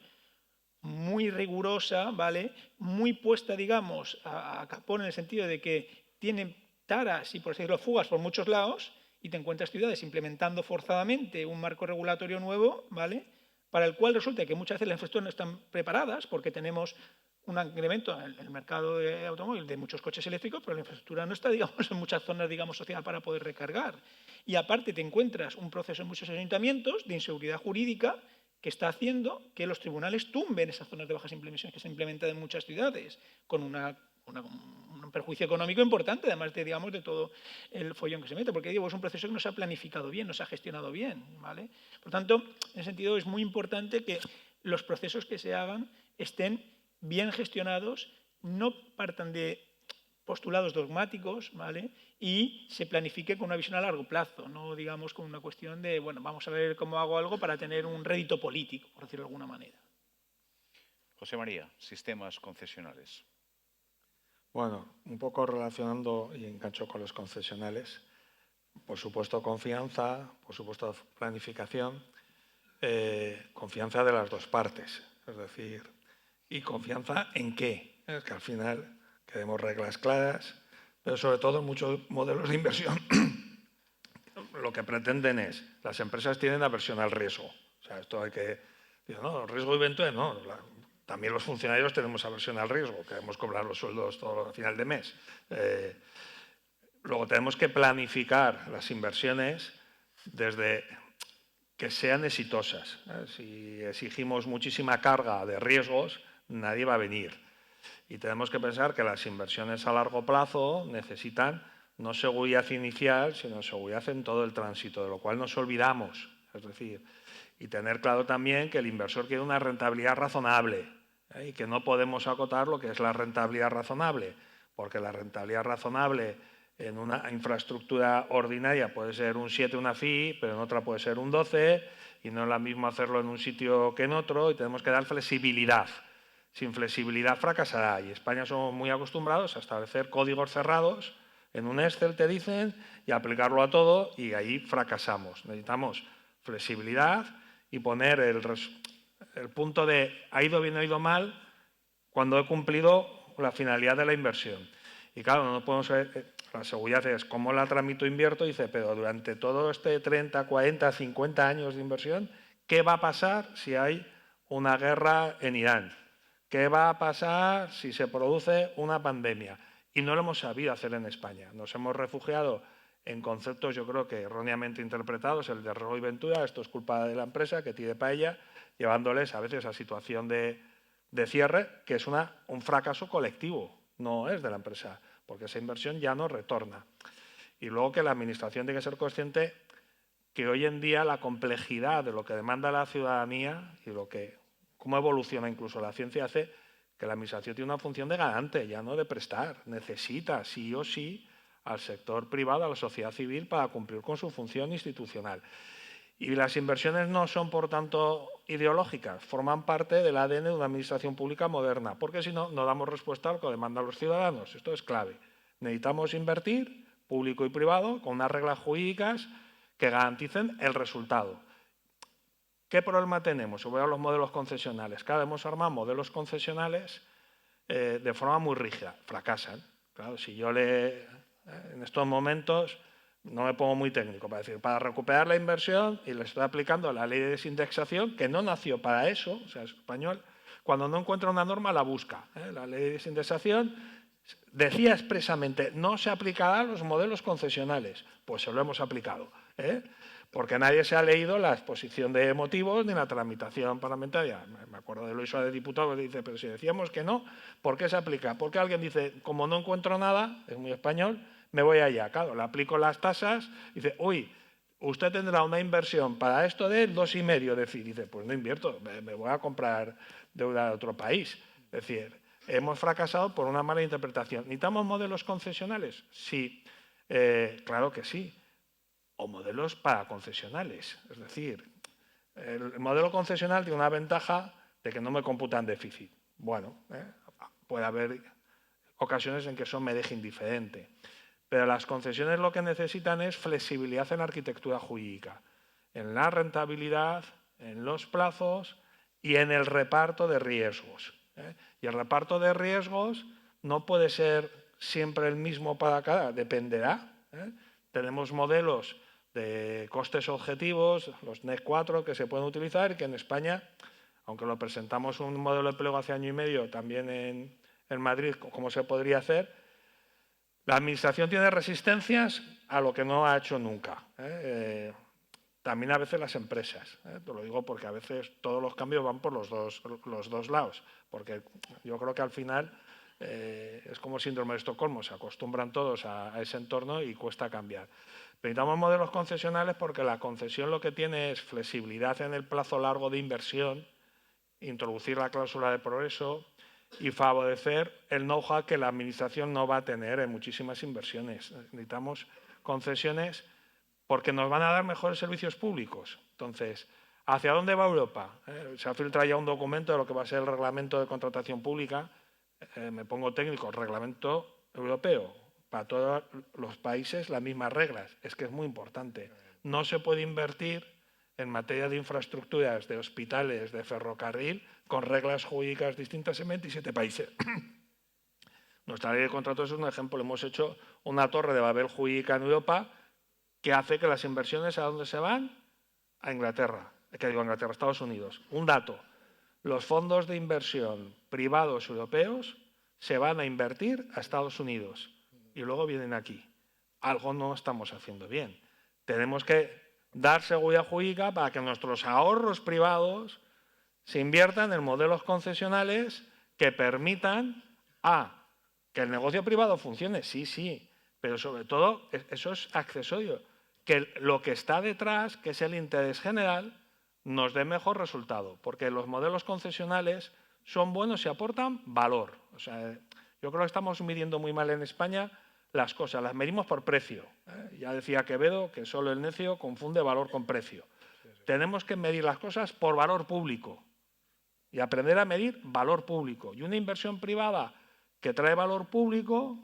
muy rigurosa, ¿vale? Muy puesta, digamos, a capón en el sentido de que tienen taras y, por así decirlo, fugas por muchos lados, y te encuentras ciudades implementando forzadamente un marco regulatorio nuevo, ¿vale? Para el cual resulta que muchas veces las infraestructuras no están preparadas porque tenemos un incremento en el mercado de automóvil de muchos coches eléctricos, pero la infraestructura no está, digamos, en muchas zonas, digamos, sociales para poder recargar. Y aparte te encuentras un proceso en muchos ayuntamientos de inseguridad jurídica que está haciendo que los tribunales tumben esas zonas de bajas emisiones que se han implementado en muchas ciudades, con un perjuicio económico importante, además de, digamos, de todo el follón que se mete, porque digo, es un proceso que no se ha planificado bien, no se ha gestionado bien, ¿vale? Por tanto, en ese sentido es muy importante que los procesos que se hagan estén bien gestionados, no partan de postulados dogmáticos, ¿vale? Y se planifique con una visión a largo plazo, no digamos con una cuestión de, bueno, vamos a ver cómo hago algo para tener un rédito político, por decirlo de alguna manera. José María, sistemas concesionales. Bueno, un poco relacionando y engancho con los concesionales, por supuesto confianza, por supuesto planificación, confianza de las dos partes, es decir, ¿y confianza en qué? Es que al final queremos reglas claras, pero sobre todo en muchos modelos de inversión lo que pretenden es, las empresas tienen aversión al riesgo. O sea, esto hay que decir, no, riesgo y venta, no. También los funcionarios tenemos aversión al riesgo, queremos cobrar los sueldos todo al final de mes. Luego tenemos que planificar las inversiones desde que sean exitosas. Si exigimos muchísima carga de riesgos, nadie va a venir. Y tenemos que pensar que las inversiones a largo plazo necesitan no seguridad inicial, sino seguridad en todo el tránsito, de lo cual nos olvidamos. Es decir, y tener claro también que el inversor quiere una rentabilidad razonable, y que no podemos acotar lo que es la rentabilidad razonable, porque la rentabilidad razonable en una infraestructura ordinaria puede ser un 7 una FI, pero en otra puede ser un 12, y no es lo mismo hacerlo en un sitio que en otro, y tenemos que dar flexibilidad. Sin flexibilidad fracasará, y España somos muy acostumbrados a establecer códigos cerrados, en un Excel te dicen, y aplicarlo a todo, y ahí fracasamos. Necesitamos flexibilidad y poner el punto de ha ido bien o ha ido mal cuando he cumplido la finalidad de la inversión. Y claro, no podemos saber, la seguridad es cómo la tramito invierto, dice, pero durante todo este 30, 40, 50 años de inversión, ¿qué va a pasar si hay una guerra en Irán? ¿Qué va a pasar si se produce una pandemia? Y no lo hemos sabido hacer en España. Nos hemos refugiado en conceptos, yo creo que erróneamente interpretados, el de Roy Ventura, esto es culpa de la empresa que tire para ella, llevándoles a veces a situación de cierre, que es un fracaso colectivo, no es de la empresa, porque esa inversión ya no retorna. Y luego que la Administración tiene que ser consciente que hoy en día la complejidad de lo que demanda la ciudadanía y cómo evoluciona incluso la ciencia hace que la Administración tiene una función de garante, ya no de prestar. Necesita sí o sí al sector privado, a la sociedad civil, para cumplir con su función institucional. Y las inversiones no son, por tanto, ideológicas, forman parte del ADN de una administración pública moderna, porque si no, no damos respuesta a lo que demandan los ciudadanos. Esto es clave. Necesitamos invertir, público y privado, con unas reglas jurídicas que garanticen el resultado. ¿Qué problema tenemos? Si voy a los modelos concesionales. Cada vez hemos armado modelos concesionales de forma muy rígida. Fracasan. Claro, si yo en estos momentos, no me pongo muy técnico para decir, para recuperar la inversión, y le estoy aplicando la ley de desindexación, que no nació para eso, o sea, es español, cuando no encuentra una norma la busca. La ley de desindexación decía expresamente, no se aplicará a los modelos concesionales. Pues se lo hemos aplicado, porque nadie se ha leído la exposición de motivos ni la tramitación parlamentaria. Me acuerdo de Luis Suárez, diputado, que dice, pero si decíamos que no, ¿por qué se aplica? Porque alguien dice, como no encuentro nada, es muy español, me voy allá. Claro, le aplico las tasas, dice, uy, usted tendrá una inversión para esto de 2,5 de FI. Dice, pues no invierto, me voy a comprar deuda de otro país. Es decir, hemos fracasado por una mala interpretación. ¿Necesitamos modelos concesionales? Sí, claro que sí. O modelos para concesionales. Es decir, el modelo concesional tiene una ventaja de que no me computan déficit. Bueno, puede haber ocasiones en que eso me deje indiferente. Pero las concesiones lo que necesitan es flexibilidad en la arquitectura jurídica, en la rentabilidad, en los plazos y en el reparto de riesgos. Y el reparto de riesgos no puede ser siempre el mismo para cada, dependerá. Tenemos modelos de costes objetivos, los NEC 4, que se pueden utilizar y que en España, aunque lo presentamos un modelo de pliego hace año y medio también en Madrid, como se podría hacer, la Administración tiene resistencias a lo que no ha hecho nunca. También a veces las empresas. Te lo digo porque a veces todos los cambios van por los dos lados. Porque yo creo que al final es como síndrome de Estocolmo. Se acostumbran todos a ese entorno y cuesta cambiar. Pero necesitamos modelos concesionales porque la concesión lo que tiene es flexibilidad en el plazo largo de inversión, introducir la cláusula de progreso y favorecer el know-how que la Administración no va a tener en muchísimas inversiones. Necesitamos concesiones porque nos van a dar mejores servicios públicos. Entonces, ¿hacia dónde va Europa? Se ha filtrado ya un documento de lo que va a ser el reglamento de contratación pública. Me pongo técnico, reglamento europeo. Para todos los países las mismas reglas. Es que es muy importante. No se puede invertir en materia de infraestructuras, de hospitales, de ferrocarril, con reglas jurídicas distintas en 27 países. Nuestra ley de contratos es un ejemplo. Hemos hecho una torre de Babel jurídica en Europa que hace que las inversiones, ¿a dónde se van? A Inglaterra. ¿Qué digo Inglaterra? Estados Unidos. Un dato. Los fondos de inversión privados europeos se van a invertir a Estados Unidos y luego vienen aquí. Algo no estamos haciendo bien. Tenemos que dar seguridad jurídica para que nuestros ahorros privados se inviertan en modelos concesionales que permitan que el negocio privado funcione, sí, pero sobre todo eso es accesorio, que lo que está detrás, que es el interés general, nos dé mejor resultado, porque los modelos concesionales son buenos y aportan valor. O sea, yo creo que estamos midiendo muy mal en España las cosas, las medimos por precio. Ya decía Quevedo que solo el necio confunde valor con precio. Tenemos que medir las cosas por valor público y aprender a medir valor público. Y una inversión privada que trae valor público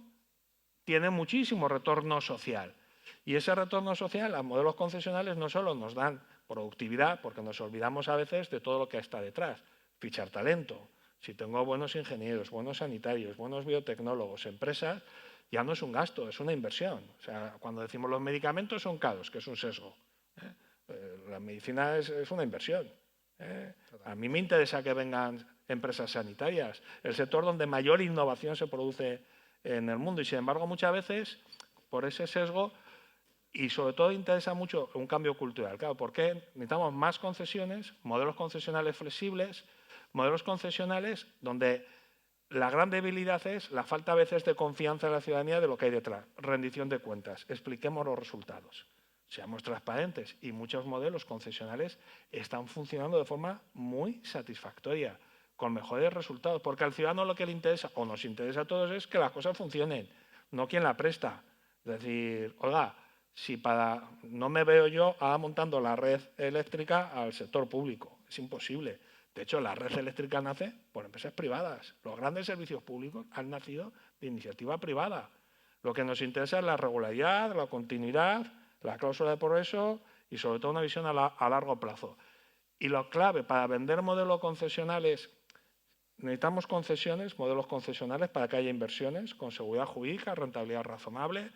tiene muchísimo retorno social. Y ese retorno social, los modelos concesionales no solo nos dan productividad, porque nos olvidamos a veces de todo lo que está detrás. Fichar talento. Si tengo buenos ingenieros, buenos sanitarios, buenos biotecnólogos, empresas, ya no es un gasto, es una inversión. O sea, cuando decimos los medicamentos son caros, que es un sesgo. La medicina es una inversión. A mí me interesa que vengan empresas sanitarias, el sector donde mayor innovación se produce en el mundo. Y sin embargo, muchas veces, por ese sesgo, y sobre todo interesa mucho un cambio cultural. Claro, porque necesitamos más concesiones, modelos concesionales flexibles, modelos concesionales donde la gran debilidad es la falta a veces de confianza en la ciudadanía de lo que hay detrás. Rendición de cuentas. Expliquemos los resultados. Seamos transparentes. Y muchos modelos concesionales están funcionando de forma muy satisfactoria, con mejores resultados. Porque al ciudadano lo que le interesa, o nos interesa a todos, es que las cosas funcionen, no quien la presta. Es decir, oiga, si no me veo yo montando la red eléctrica al sector público. Es imposible. De hecho, la red eléctrica nace por empresas privadas. Los grandes servicios públicos han nacido de iniciativa privada. Lo que nos interesa es la regularidad, la continuidad, la cláusula de progreso y, sobre todo, una visión a largo plazo. Y lo clave para vender modelos concesionales, necesitamos concesiones, modelos concesionales para que haya inversiones con seguridad jurídica, rentabilidad razonable,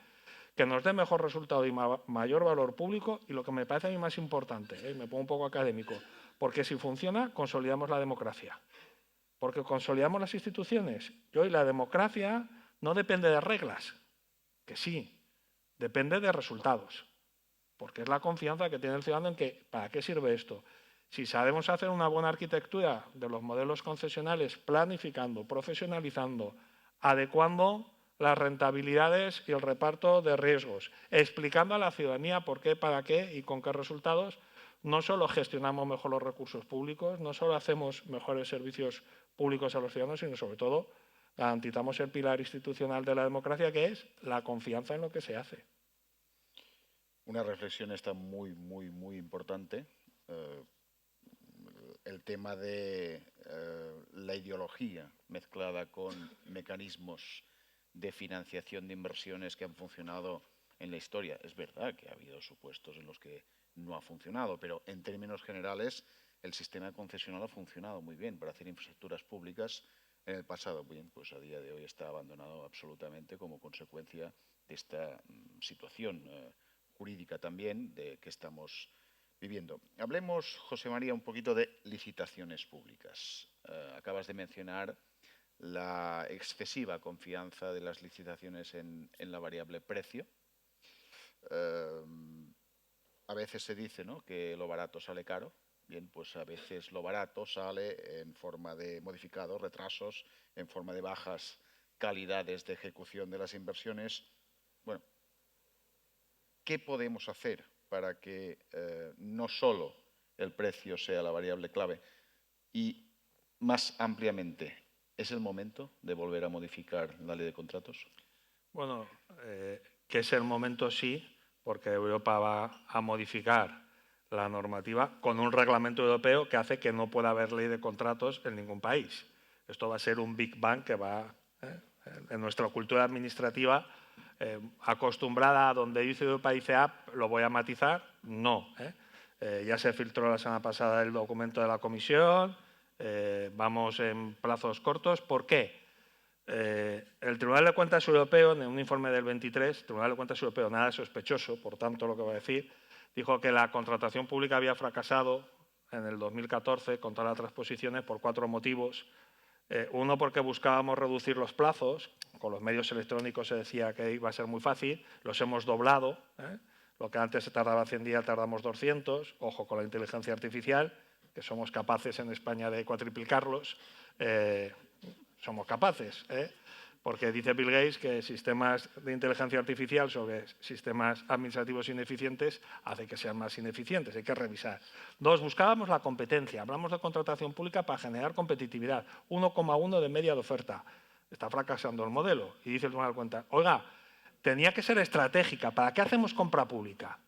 que nos dé mejor resultado y mayor valor público, y lo que me parece a mí más importante, me pongo un poco académico, porque si funciona, consolidamos la democracia, porque consolidamos las instituciones. Y hoy la democracia no depende de reglas, que sí, depende de resultados, porque es la confianza que tiene el ciudadano en que, ¿para qué sirve esto? Si sabemos hacer una buena arquitectura de los modelos concesionales, planificando, profesionalizando, adecuando las rentabilidades y el reparto de riesgos, explicando a la ciudadanía por qué, para qué y con qué resultados, no solo gestionamos mejor los recursos públicos, no solo hacemos mejores servicios públicos a los ciudadanos, sino sobre todo garantizamos el pilar institucional de la democracia, que es la confianza en lo que se hace. Una reflexión esta muy, muy, muy importante. El tema de la ideología mezclada con mecanismos de financiación de inversiones que han funcionado en la historia. Es verdad que ha habido supuestos en los que no ha funcionado, pero en términos generales el sistema concesional ha funcionado muy bien para hacer infraestructuras públicas en el pasado. Bien, pues a día de hoy está abandonado absolutamente como consecuencia de esta situación jurídica también de que estamos viviendo. Hablemos, José María, un poquito de licitaciones públicas. Acabas de mencionar la excesiva confianza de las licitaciones en la variable precio. A veces se dice, ¿no?, que lo barato sale caro. Bien, pues a veces lo barato sale en forma de modificados, retrasos, en forma de bajas calidades de ejecución de las inversiones. Bueno, ¿qué podemos hacer para que no solo el precio sea la variable clave? Y más ampliamente, ¿es el momento de volver a modificar la ley de contratos? Bueno, que es el momento sí, porque Europa va a modificar la normativa con un reglamento europeo que hace que no pueda haber ley de contratos en ningún país. Esto va a ser un Big Bang que va, en nuestra cultura administrativa, acostumbrada a donde dice Europa dice lo voy a matizar, no. Ya se filtró la semana pasada el documento de la Comisión, vamos en plazos cortos. ¿Por qué? El Tribunal de Cuentas Europeo, en un informe del 23, el Tribunal de Cuentas Europeo, nada sospechoso, por tanto lo que voy a decir, dijo que la contratación pública había fracasado en el 2014 con todas las transposiciones por 4 motivos. Uno, porque buscábamos reducir los plazos. Con los medios electrónicos se decía que iba a ser muy fácil. Los hemos doblado. Lo que antes se tardaba 100 días, tardamos 200. Ojo con la inteligencia artificial, que somos capaces en España de cuatriplicarlos. Somos capaces, porque dice Bill Gates que sistemas de inteligencia artificial sobre sistemas administrativos ineficientes hace que sean más ineficientes, hay que revisar. 2, buscábamos la competencia, hablamos de contratación pública para generar competitividad, 1,1 de media de oferta. Está fracasando el modelo. Y dice el Tribunal de Cuentas, oiga, tenía que ser estratégica, ¿para qué hacemos compra pública?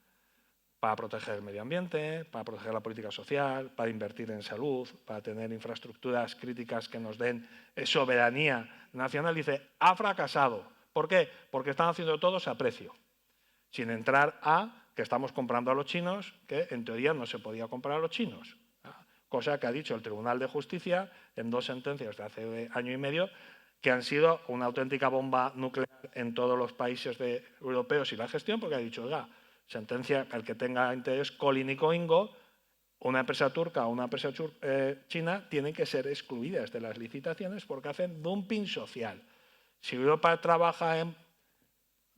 Para proteger el medio ambiente, para proteger la política social, para invertir en salud, para tener infraestructuras críticas que nos den soberanía nacional. Dice, ha fracasado. ¿Por qué? Porque están haciendo todos a precio, sin entrar a que estamos comprando a los chinos, que en teoría no se podía comprar a los chinos. Cosa que ha dicho el Tribunal de Justicia en 2 sentencias de hace año y medio, que han sido una auténtica bomba nuclear en todos los países europeos y la gestión, porque ha dicho, oiga, sentencia, el que tenga interés Colin y Coingo, una empresa turca o una empresa china tienen que ser excluidas de las licitaciones porque hacen dumping social. Si Europa trabaja en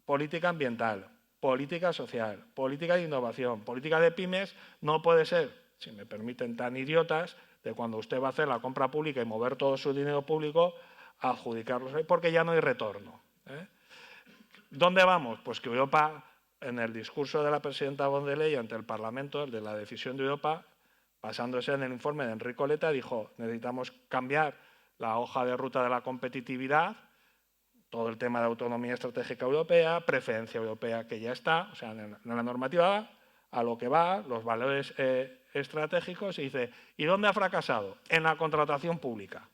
política ambiental, política social, política de innovación, política de pymes, no puede ser, si me permiten, tan idiotas de cuando usted va a hacer la compra pública y mover todo su dinero público, adjudicarlos, porque ya no hay retorno. ¿Dónde vamos? Pues que Europa, en el discurso de la presidenta von der Leyen ante el Parlamento, el de la decisión de Europa, basándose en el informe de Enrico Letta, dijo, necesitamos cambiar la hoja de ruta de la competitividad, todo el tema de autonomía estratégica europea, preferencia europea que ya está, o sea, en la normativa a lo que va, los valores estratégicos, y dice, ¿y dónde ha fracasado? En la contratación pública.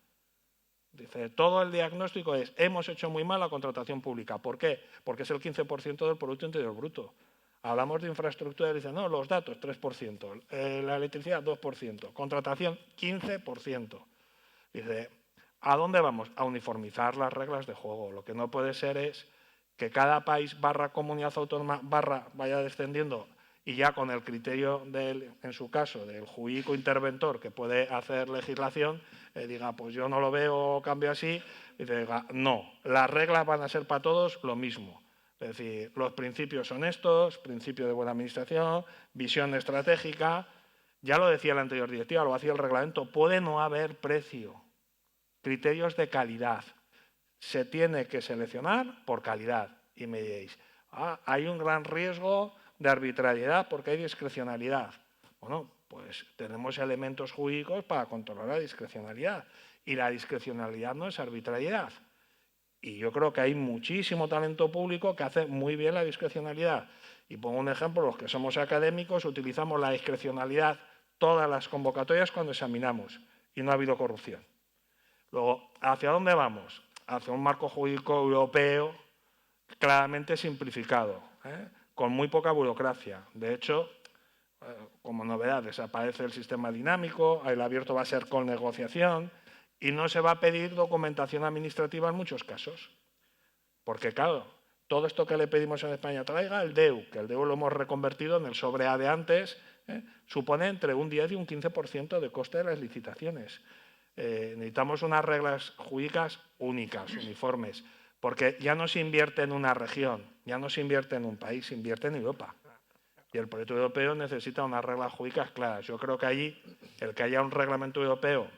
Dice, todo el diagnóstico es, hemos hecho muy mal la contratación pública. ¿Por qué? Porque es el 15% del Producto Interior Bruto. Hablamos de infraestructura y dicen, no, los datos, 3%, la electricidad, 2%, contratación, 15%. Dice, ¿a dónde vamos? A uniformizar las reglas de juego. Lo que no puede ser es que cada país / comunidad autónoma / vaya descendiendo y ya con el criterio, en su caso, del jurídico interventor que puede hacer legislación, diga, pues yo no lo veo, cambio así, y diga, no, las reglas van a ser para todos lo mismo. Es decir, los principios son estos, principio de buena administración, visión estratégica. Ya lo decía la anterior directiva, lo hacía el reglamento, puede no haber precio. Criterios de calidad. Se tiene que seleccionar por calidad. Y me diréis, hay un gran riesgo de arbitrariedad porque hay discrecionalidad. Bueno, pues tenemos elementos jurídicos para controlar la discrecionalidad. Y la discrecionalidad no es arbitrariedad. Y yo creo que hay muchísimo talento público que hace muy bien la discrecionalidad. Y pongo un ejemplo, los que somos académicos utilizamos la discrecionalidad todas las convocatorias cuando examinamos y no ha habido corrupción. Luego, ¿hacia dónde vamos? Hacia un marco jurídico europeo claramente simplificado, con muy poca burocracia. De hecho, como novedad, desaparece el sistema dinámico, el abierto va a ser con negociación y no se va a pedir documentación administrativa en muchos casos. Porque, claro, todo esto que le pedimos en España, traiga el DEU, que el DEU lo hemos reconvertido en el sobre A de antes, supone entre un 10 y un 15% de coste de las licitaciones. Necesitamos unas reglas jurídicas únicas, uniformes, porque ya no se invierte en una región, ya no se invierte en un país, se invierte en Europa. Y el proyecto europeo necesita unas reglas jurídicas claras. Yo creo que allí, el que haya un reglamento europeo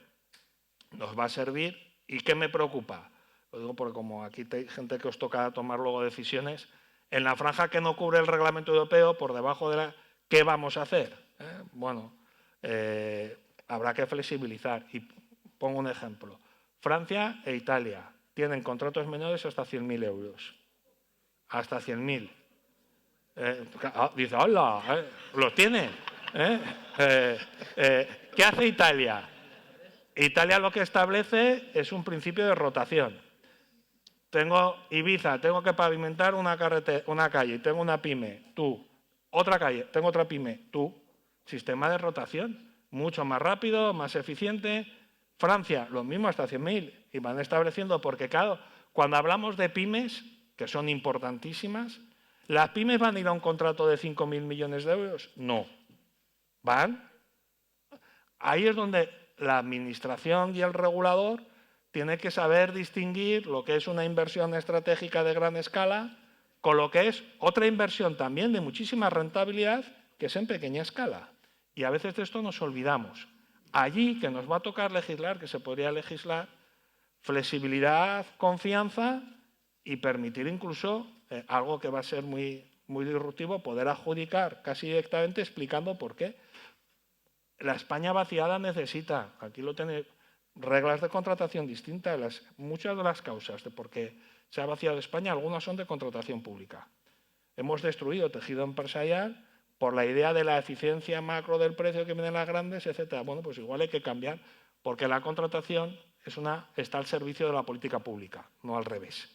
nos va a servir. ¿Y qué me preocupa? Lo digo porque como aquí hay gente que os toca tomar luego decisiones, en la franja que no cubre el reglamento europeo, por debajo de ¿qué vamos a hacer? Bueno, habrá que flexibilizar. Y pongo un ejemplo. Francia e Italia tienen contratos menores hasta 100.000 euros. Hasta 100.000. Dice, hola, los tiene. ¿Qué hace Italia? Italia lo que establece es un principio de rotación. Tengo Ibiza, tengo que pavimentar una calle, tengo una pyme, tú. Otra calle, tengo otra pyme, tú. Sistema de rotación, mucho más rápido, más eficiente. Francia, lo mismo, hasta 100.000. Y van estableciendo, porque claro, cuando hablamos de pymes, que son importantísimas, ¿las pymes van a ir a un contrato de 5.000 millones de euros? No. ¿Van? Ahí es donde la administración y el regulador tienen que saber distinguir lo que es una inversión estratégica de gran escala con lo que es otra inversión también de muchísima rentabilidad, que es en pequeña escala. Y a veces de esto nos olvidamos. Allí que nos va a tocar legislar, que se podría legislar, flexibilidad, confianza y permitir incluso algo que va a ser muy, muy disruptivo, poder adjudicar casi directamente explicando por qué. La España vaciada necesita, aquí lo tenéis, reglas de contratación distintas. Muchas de las causas de por qué se ha vaciado España, algunas son de contratación pública. Hemos destruido tejido empresarial por la idea de la eficiencia macro del precio que vienen las grandes, etcétera. Bueno, pues igual hay que cambiar, porque la contratación está al servicio de la política pública, no al revés.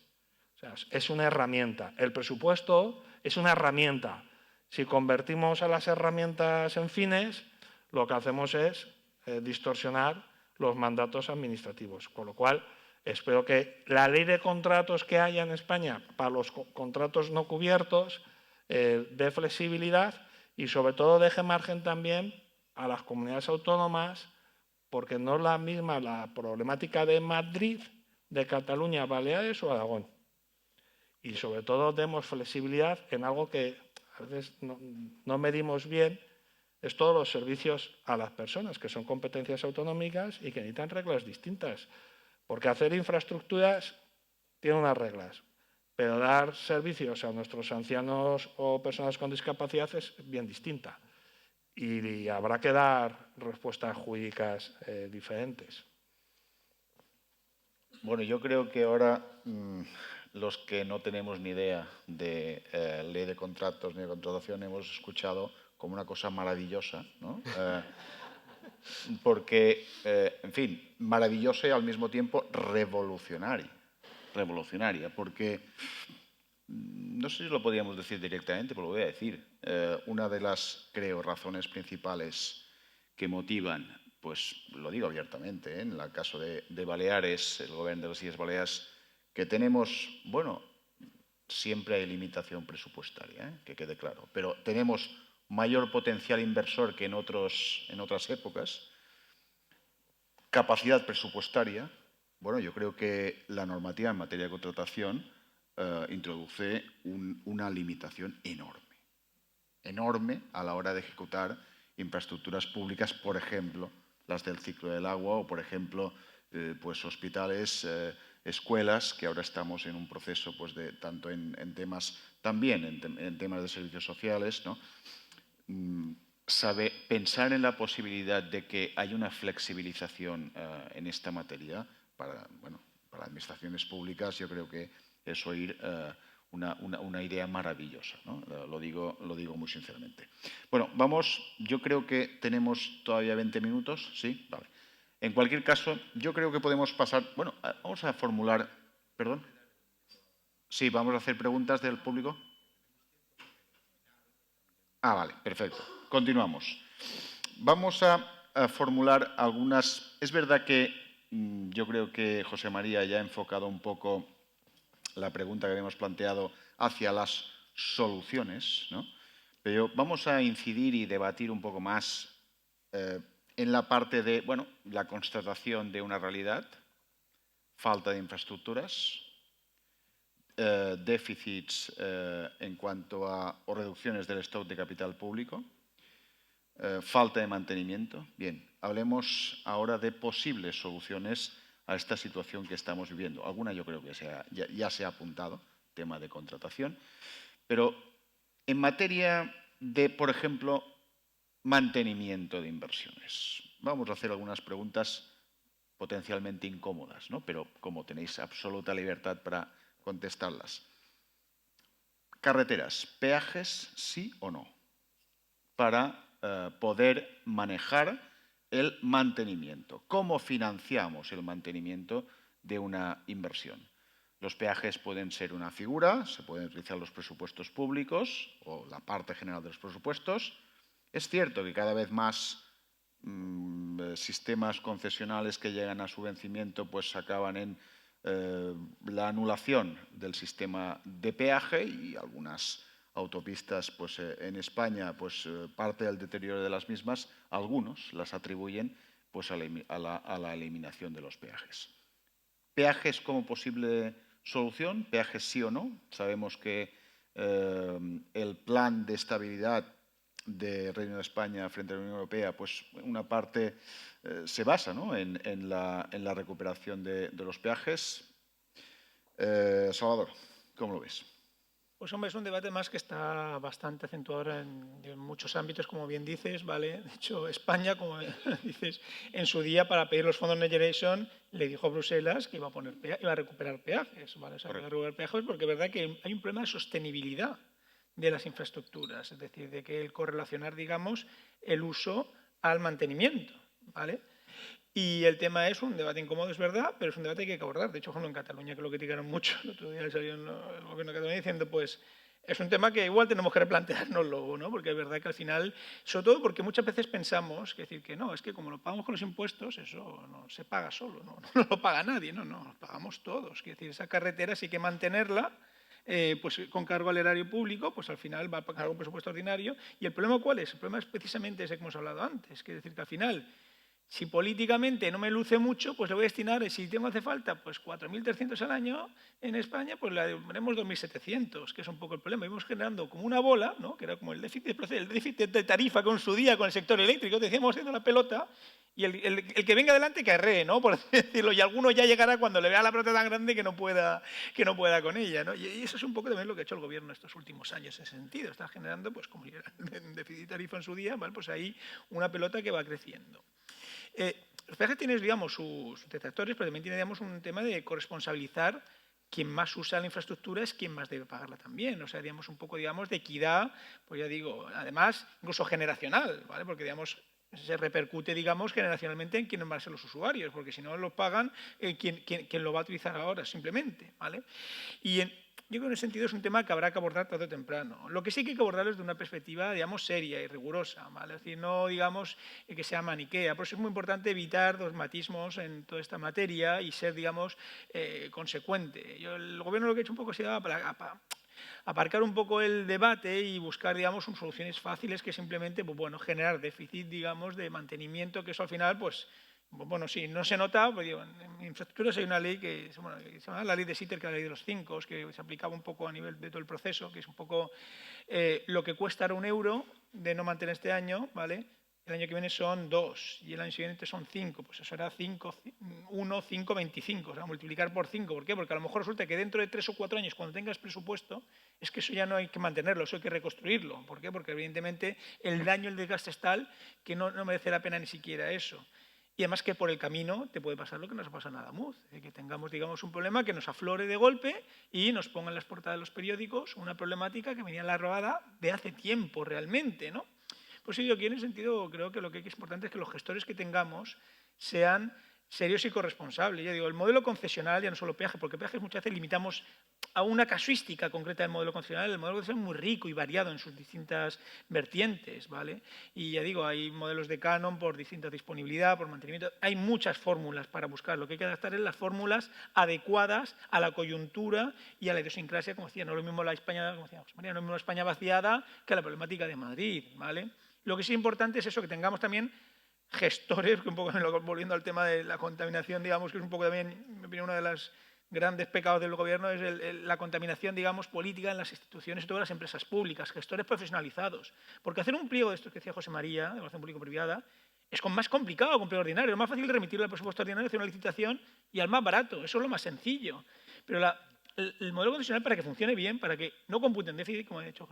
O sea, es una herramienta. El presupuesto es una herramienta. Si convertimos a las herramientas en fines, lo que hacemos es distorsionar los mandatos administrativos. Con lo cual, espero que la ley de contratos que haya en España para los contratos no cubiertos dé flexibilidad y, sobre todo, deje margen también a las comunidades autónomas, porque no es la misma la problemática de Madrid, de Cataluña, Baleares o Aragón. Y, sobre todo, demos flexibilidad en algo que a veces no medimos bien, es todos los servicios a las personas, que son competencias autonómicas y que necesitan reglas distintas. Porque hacer infraestructuras tiene unas reglas, pero dar servicios a nuestros ancianos o personas con discapacidad es bien distinta. Y habrá que dar respuestas jurídicas diferentes. Bueno, yo creo que ahora los que no tenemos ni idea de ley de contratos ni de contratación hemos escuchado como una cosa maravillosa, ¿no? Porque, en fin, maravillosa y al mismo tiempo revolucionaria, porque no sé si lo podíamos decir directamente, pero lo voy a decir. Una de las, creo, razones principales que motivan, pues lo digo abiertamente, en el caso de Baleares, el gobierno de las Illes Baleares, que tenemos, bueno, siempre hay limitación presupuestaria, que quede claro, pero tenemos mayor potencial inversor que en otras épocas, capacidad presupuestaria. Bueno, yo creo que la normativa en materia de contratación introduce una limitación enorme a la hora de ejecutar infraestructuras públicas, por ejemplo, las del ciclo del agua o, por ejemplo, pues hospitales, escuelas, que ahora estamos en un proceso pues tanto en temas, también en temas de servicios sociales, ¿no? Pensar en la posibilidad de que haya una flexibilización en esta materia para administraciones públicas, yo creo que es oír una idea maravillosa, ¿no? Lo digo muy sinceramente. Bueno, yo creo que tenemos todavía 20 minutos, ¿sí? Vale. En cualquier caso, yo creo que podemos pasar, bueno, vamos a formular, ¿perdón? Sí, vamos a hacer preguntas del público. Vale, perfecto. Continuamos. Vamos a formular algunas. Es verdad que yo creo que José María ya ha enfocado un poco la pregunta que habíamos planteado hacia las soluciones, ¿no? Pero vamos a incidir y debatir un poco más en la parte de, bueno, la constatación de una realidad, falta de infraestructuras, déficits en cuanto a o reducciones del stock de capital público, falta de mantenimiento. Bien, hablemos ahora de posibles soluciones a esta situación que estamos viviendo. Alguna yo creo que ya se ha apuntado, tema de contratación, pero en materia de, por ejemplo, mantenimiento de inversiones. Vamos a hacer algunas preguntas potencialmente incómodas, ¿no? Pero como tenéis absoluta libertad para contestarlas. Carreteras, peajes, sí o no, para poder manejar el mantenimiento. ¿Cómo financiamos el mantenimiento de una inversión? Los peajes pueden ser una figura, se pueden utilizar los presupuestos públicos o la parte general de los presupuestos. Es cierto que cada vez más sistemas concesionales que llegan a su vencimiento pues acaban en la anulación del sistema de peaje, y algunas autopistas pues en España pues parte del deterioro de las mismas, algunos las atribuyen pues a la eliminación de los peajes. Peajes como posible solución, peajes sí o no. Sabemos que el plan de estabilidad de Reino de España frente a la Unión Europea, pues una parte se basa, ¿no?, en la recuperación de los peajes. Salvador, ¿cómo lo ves? Pues hombre, es un debate más que está bastante acentuado en muchos ámbitos, como bien dices, ¿vale? De hecho, España, como dices, en su día para pedir los fondos Next Generation le dijo a Bruselas que iba a recuperar peajes, ¿vale? O sea, que iba a recuperar peajes porque es verdad que hay un problema de sostenibilidad de las infraestructuras, es decir, de que el correlacionar, digamos, el uso al mantenimiento, ¿vale? Y el tema es un debate incómodo, es verdad, pero es un debate que hay que abordar. De hecho, en Cataluña, que lo criticaron mucho, el otro día salió el gobierno de Cataluña diciendo, pues, es un tema que igual tenemos que replantearnos luego, ¿no? Porque es verdad que al final, sobre todo porque muchas veces pensamos que no, es que como lo pagamos con los impuestos, eso no se paga solo, no, no lo paga nadie, no, lo pagamos todos. Es decir, esa carretera sí hay que mantenerla, pues con cargo al erario público, pues al final va a pagar un presupuesto ordinario. ¿Y el problema cuál es? El problema es precisamente ese que hemos hablado antes, que es decir, que al final, si políticamente no me luce mucho, pues le voy a destinar, si tengo hace falta, pues 4.300 al año en España, pues le haremos 2.700, que es un poco el problema. Íbamos generando como una bola, ¿no? Que era como el déficit de tarifa con su día con el sector eléctrico, decíamos haciendo la pelota, y el que venga adelante que arree, ¿no? Por así decirlo, y alguno ya llegará cuando le vea la pelota tan grande que no pueda con ella, ¿no? Y eso es un poco también lo que ha hecho el gobierno estos últimos años en ese sentido. Está generando, pues como era el déficit de tarifa en su día, ¿vale? Pues ahí una pelota que va creciendo. Los peajes tienen, digamos, sus detractores, pero también tiene, digamos, un tema de corresponsabilizar. Quien más usa la infraestructura es quien más debe pagarla también. O sea, digamos, un poco, digamos, de equidad, pues ya digo, además, incluso generacional, ¿vale? Porque, digamos, se repercute, digamos, generacionalmente en quiénes van a ser los usuarios, porque si no lo pagan, ¿quién lo va a utilizar ahora, simplemente, ¿vale? Y yo creo que en ese sentido es un tema que habrá que abordar tarde o temprano. Lo que sí que hay que abordar es de una perspectiva, digamos, seria y rigurosa, ¿vale? Es decir, no, digamos, que sea maniquea. Por eso es muy importante evitar dogmatismos en toda esta materia y ser, digamos, consecuente. El gobierno lo que ha hecho un poco ha sido aparcar un poco el debate y buscar, digamos, soluciones fáciles que simplemente, pues bueno, generar déficit, digamos, de mantenimiento, que eso al final, pues, bueno, sí, no se nota, pues digo, en infraestructuras hay una ley que se llama la ley de Sitter, que es la ley de los 5, que se aplicaba un poco a nivel de todo el proceso, que es un poco lo que cuesta ahora €1 de no mantener este año, ¿vale? El año que viene son 2 y el año siguiente son 5, pues eso era 1, 5, 25, o sea, multiplicar por 5. ¿Por qué? Porque a lo mejor resulta que dentro de 3 o 4 años, cuando tengas presupuesto, es que eso ya no hay que mantenerlo, eso hay que reconstruirlo. ¿Por qué? Porque evidentemente el daño, el desgaste es tal que no merece la pena ni siquiera eso. Y además que por el camino te puede pasar lo que nos ha pasado en Adamuz, que tengamos, digamos, un problema que nos aflore de golpe y nos ponga en las portadas de los periódicos una problemática que venía en la rodada de hace tiempo realmente, ¿no? Pues sí, yo aquí en ese sentido creo que lo que es importante es que los gestores que tengamos sean serios y corresponsables. Ya digo, el modelo concesional, ya no solo peaje, porque peajes muchas veces limitamos a una casuística concreta del modelo concesional. El modelo concesional es muy rico y variado en sus distintas vertientes, ¿vale? Y ya digo, hay modelos de canon por distinta disponibilidad, por mantenimiento. Hay muchas fórmulas para buscar. Lo que hay que adaptar es las fórmulas adecuadas a la coyuntura y a la idiosincrasia, como decía, no es lo mismo la España, como decía José María, no es lo mismo la España vaciada que la problemática de Madrid, ¿vale? Lo que sí es importante es eso, que tengamos también gestores, que un poco volviendo al tema de la contaminación, digamos, que es un poco también, en mi opinión, uno de los grandes pecados del gobierno, es la contaminación, digamos, política en las instituciones y todas las empresas públicas, gestores profesionalizados. Porque hacer un pliego de estos que decía José María, de relación público-privada, es más complicado que un pliego ordinario. Es más fácil remitirlo al presupuesto ordinario, hacer una licitación y al más barato. Eso es lo más sencillo. Pero el modelo condicional, para que funcione bien, para que no compute en déficit, como he dicho,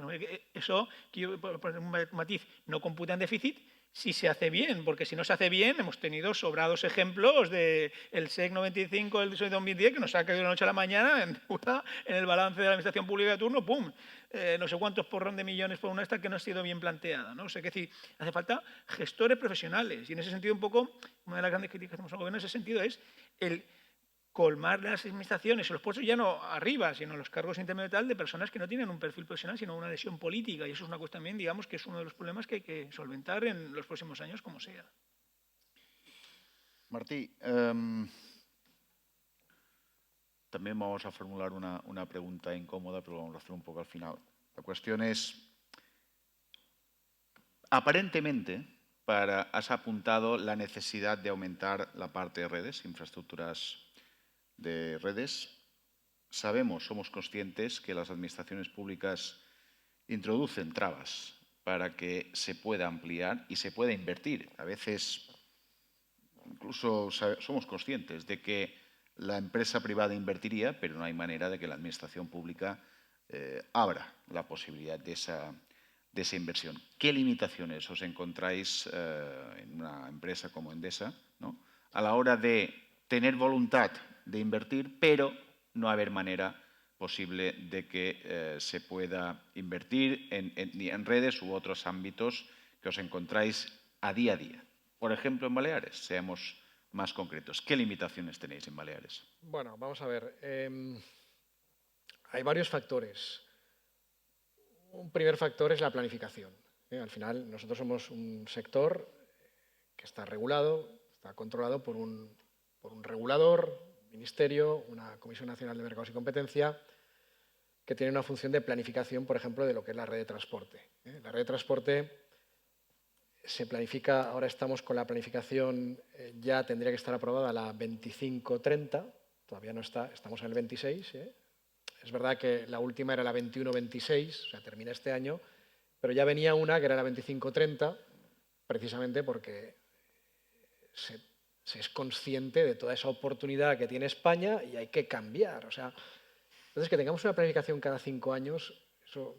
eso, que yo poner un matiz, no computa en déficit si se hace bien, porque si no se hace bien, hemos tenido sobrados ejemplos del SEC 95 del 2010 que nos ha caído de la noche a la mañana en el balance de la administración pública de turno, ¡pum! No sé cuántos porrón de millones por una esta que no ha sido bien planteada, ¿no? O sea, que decir, hace falta gestores profesionales y en ese sentido un poco, una de las grandes críticas que hacemos al gobierno en ese sentido es el colmar las administraciones y los puestos ya no arriba, sino los cargos intermedios tal de personas que no tienen un perfil profesional, sino una lesión política. Y eso es una cuestión también, digamos, que es uno de los problemas que hay que solventar en los próximos años, como sea. Martí, también vamos a formular una pregunta incómoda, pero lo vamos a hacer un poco al final. La cuestión es, aparentemente, has apuntado la necesidad de aumentar la parte de redes, infraestructuras de redes. Sabemos, somos conscientes que las administraciones públicas introducen trabas para que se pueda ampliar y se pueda invertir. A veces, incluso somos conscientes de que la empresa privada invertiría, pero no hay manera de que la administración pública abra la posibilidad de esa inversión. ¿Qué limitaciones os encontráis en una empresa como Endesa, ¿no?, a la hora de tener voluntad de invertir, pero no haber manera posible de que se pueda invertir en redes u otros ámbitos que os encontráis a día? Por ejemplo, en Baleares, seamos más concretos. ¿Qué limitaciones tenéis en Baleares? Bueno, vamos a ver. Hay varios factores. Un primer factor es la planificación. Al final, nosotros somos un sector que está regulado, está controlado por un regulador, un ministerio, una Comisión Nacional de Mercados y Competencia, que tiene una función de planificación, por ejemplo, de lo que es la red de transporte. La red de transporte se planifica, ahora estamos con la planificación, ya tendría que estar aprobada la 25-30, todavía no está, estamos en el 26. Es verdad que la última era la 21-26, o sea, termina este año, pero ya venía una que era la 25-30, precisamente porque se es consciente de toda esa oportunidad que tiene España y hay que cambiar. O sea, entonces, que tengamos una planificación cada 5 años, eso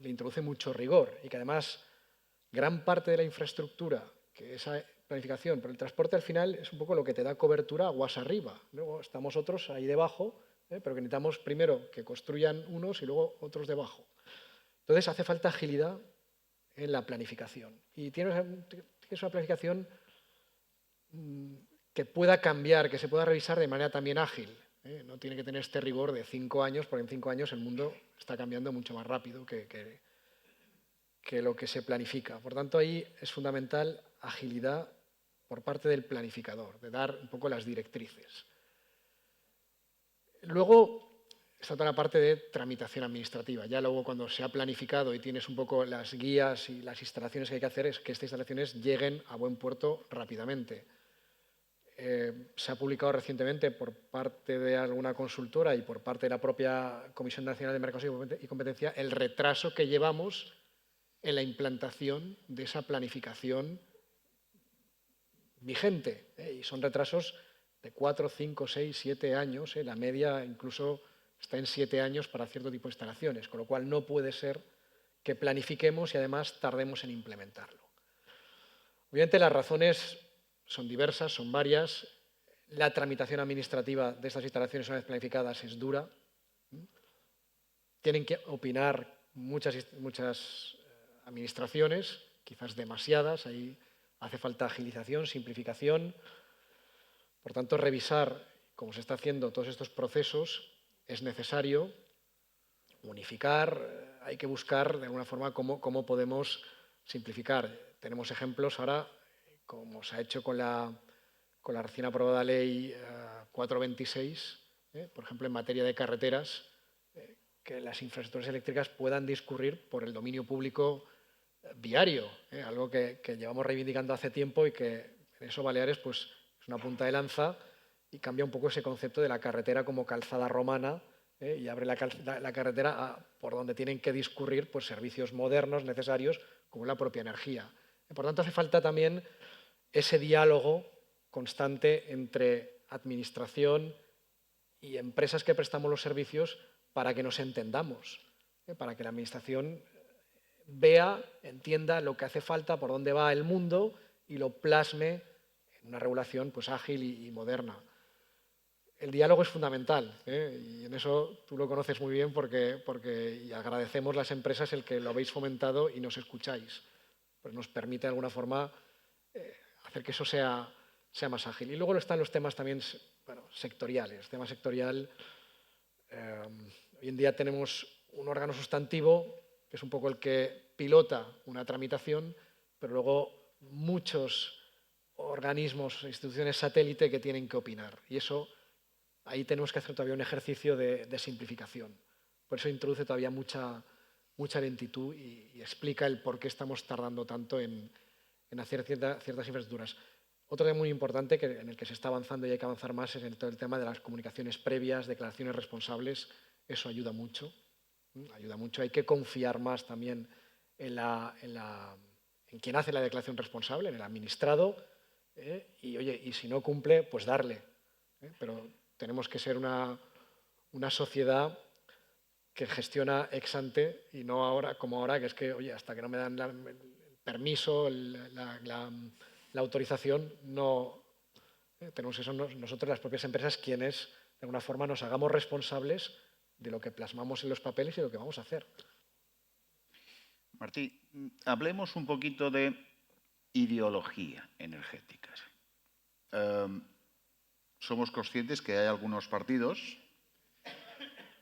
le introduce mucho rigor y que además gran parte de la infraestructura, que esa planificación, pero el transporte al final es un poco lo que te da cobertura aguas arriba. Luego estamos otros ahí debajo, pero que necesitamos primero que construyan unos y luego otros debajo. Entonces hace falta agilidad en la planificación. Y tienes una planificación que pueda cambiar, que se pueda revisar de manera también ágil. No tiene que tener este rigor de 5 años, porque en 5 años el mundo está cambiando mucho más rápido que lo que se planifica. Por tanto, ahí es fundamental agilidad por parte del planificador, de dar un poco las directrices. Luego está toda la parte de tramitación administrativa. Ya luego, cuando se ha planificado y tienes un poco las guías y las instalaciones que hay que hacer, es que estas instalaciones lleguen a buen puerto rápidamente. Se ha publicado recientemente por parte de alguna consultora y por parte de la propia Comisión Nacional de Mercados y Competencia el retraso que llevamos en la implantación de esa planificación vigente. Y son retrasos de 4, 5, 6, 7 años. La media incluso está en 7 años para cierto tipo de instalaciones, con lo cual no puede ser que planifiquemos y además tardemos en implementarlo. Obviamente las razones son diversas, son varias. La tramitación administrativa de estas instalaciones una vez planificadas es dura. Tienen que opinar muchas administraciones, quizás demasiadas. Ahí hace falta agilización, simplificación. Por tanto, revisar, como se está haciendo, todos estos procesos es necesario. Unificar, hay que buscar de alguna forma cómo podemos simplificar. Tenemos ejemplos ahora, como se ha hecho con la recién aprobada ley 426, por ejemplo, en materia de carreteras, que las infraestructuras eléctricas puedan discurrir por el dominio público viario, algo que llevamos reivindicando hace tiempo y que en eso Baleares pues, es una punta de lanza y cambia un poco ese concepto de la carretera como calzada romana y abre la carretera por donde tienen que discurrir pues, servicios modernos necesarios como la propia energía. Por tanto, hace falta también ese diálogo constante entre administración y empresas que prestamos los servicios para que nos entendamos, para que la administración vea, entienda lo que hace falta, por dónde va el mundo y lo plasme en una regulación pues, ágil y moderna. El diálogo es fundamental y en eso tú lo conoces muy bien porque y agradecemos las empresas el que lo habéis fomentado y nos escucháis. Pues nos permite de alguna forma hacer que eso sea más ágil. Y luego están los temas también sectoriales. El tema sectorial, hoy en día tenemos un órgano sustantivo que es un poco el que pilota una tramitación, pero luego muchos organismos e instituciones satélite que tienen que opinar. Y eso, ahí tenemos que hacer todavía un ejercicio de simplificación. Por eso introduce todavía mucha lentitud y explica el por qué estamos tardando tanto en hacer ciertas infraestructuras. Otro tema muy importante en el que se está avanzando y hay que avanzar más es en todo el tema de las comunicaciones previas, declaraciones responsables. Eso ayuda mucho. Hay que confiar más también en quien hace la declaración responsable, en el administrado. Y si no cumple, pues darle. Pero tenemos que ser una sociedad que gestiona ex ante y no ahora como ahora, que es que, oye, hasta que no me dan el permiso, la autorización, no tenemos que ser nosotros, las propias empresas, quienes de alguna forma nos hagamos responsables de lo que plasmamos en los papeles y de lo que vamos a hacer. Martí, hablemos un poquito de ideología energética. Somos conscientes que hay algunos partidos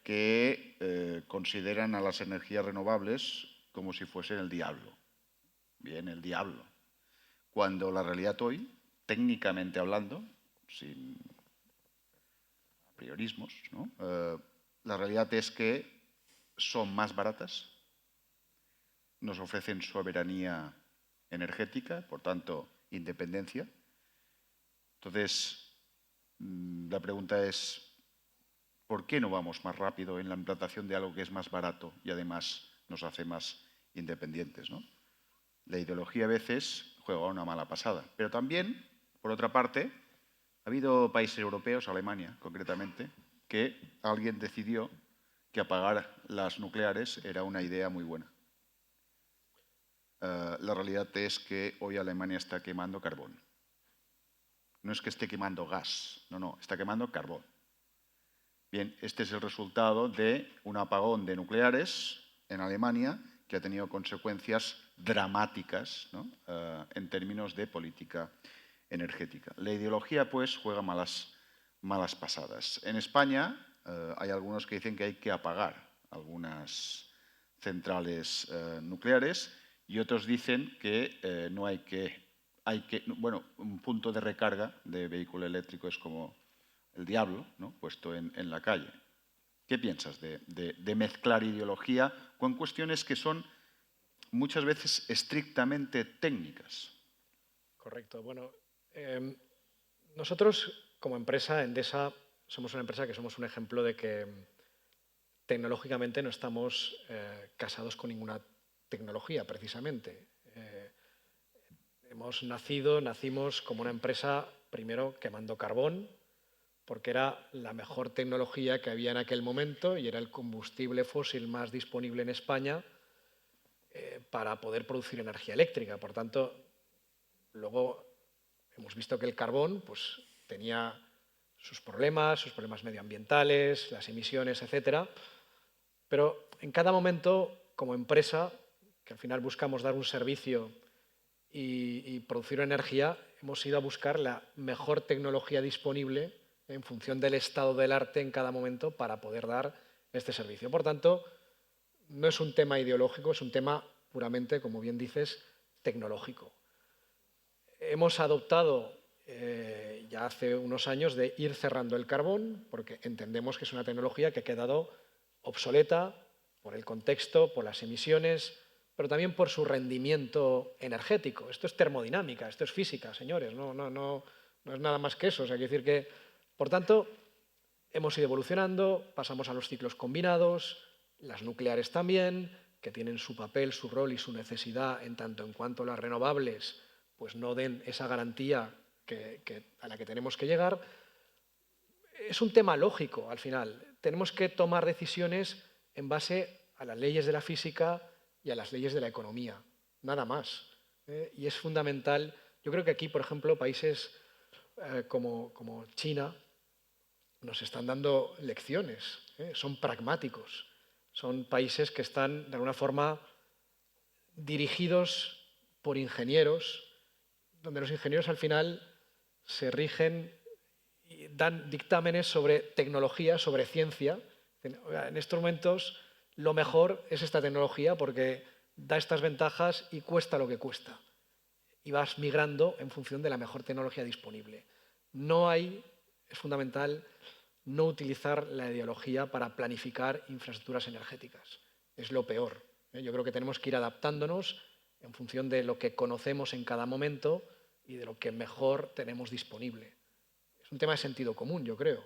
que consideran a las energías renovables como si fuesen el diablo. Bien, el diablo. Cuando la realidad hoy, técnicamente hablando, sin priorismos, ¿no? La realidad es que son más baratas, nos ofrecen soberanía energética, por tanto, independencia. Entonces, la pregunta es, ¿por qué no vamos más rápido en la implantación de algo que es más barato y además nos hace más independientes, ¿no? La ideología a veces juega una mala pasada, pero también, por otra parte, ha habido países europeos, Alemania concretamente, que alguien decidió que apagar las nucleares era una idea muy buena. La realidad es que hoy Alemania está quemando carbón. No es que esté quemando gas, no, está quemando carbón. Bien, este es el resultado de un apagón de nucleares en Alemania que ha tenido consecuencias dramáticas, ¿no? En términos de política energética. La ideología, pues, juega malas pasadas. En España hay algunos que dicen que hay que apagar algunas centrales nucleares y otros dicen que no hay que... Bueno, un punto de recarga de vehículo eléctrico es como el diablo, ¿no? Puesto en la calle. ¿Qué piensas de mezclar ideología con cuestiones que son muchas veces estrictamente técnicas? Correcto. Bueno, nosotros como empresa, Endesa, somos una empresa que somos un ejemplo de que tecnológicamente no estamos casados con ninguna tecnología, precisamente. Nacimos como una empresa, primero, quemando carbón, porque era la mejor tecnología que había en aquel momento y era el combustible fósil más disponible en España para poder producir energía eléctrica. Por tanto, luego hemos visto que el carbón pues, tenía sus problemas medioambientales, las emisiones, etcétera. Pero en cada momento, como empresa, que al final buscamos dar un servicio y producir energía, hemos ido a buscar la mejor tecnología disponible en función del estado del arte en cada momento para poder dar este servicio. Por tanto, no es un tema ideológico, es un tema puramente, como bien dices, tecnológico. Hemos adoptado ya hace unos años de ir cerrando el carbón, porque entendemos que es una tecnología que ha quedado obsoleta por el contexto, por las emisiones, pero también por su rendimiento energético. Esto es termodinámica, esto es física, señores, no es nada más que eso. O sea, quiere decir que, por tanto, hemos ido evolucionando, pasamos a los ciclos combinados, las nucleares también, que tienen su papel, su rol y su necesidad en tanto en cuanto las renovables pues no den esa garantía a la que tenemos que llegar. Es un tema lógico, al final. Tenemos que tomar decisiones en base a las leyes de la física y a las leyes de la economía, nada más. Y es fundamental. Yo creo que aquí, por ejemplo, países como China nos están dando lecciones, son pragmáticos, son países que están de alguna forma dirigidos por ingenieros, donde los ingenieros al final se rigen y dan dictámenes sobre tecnología, sobre ciencia. En estos momentos lo mejor es esta tecnología porque da estas ventajas y cuesta lo que cuesta. Y vas migrando en función de la mejor tecnología disponible. Es fundamental no utilizar la ideología para planificar infraestructuras energéticas. Es lo peor. Yo creo que tenemos que ir adaptándonos en función de lo que conocemos en cada momento y de lo que mejor tenemos disponible. Es un tema de sentido común, yo creo.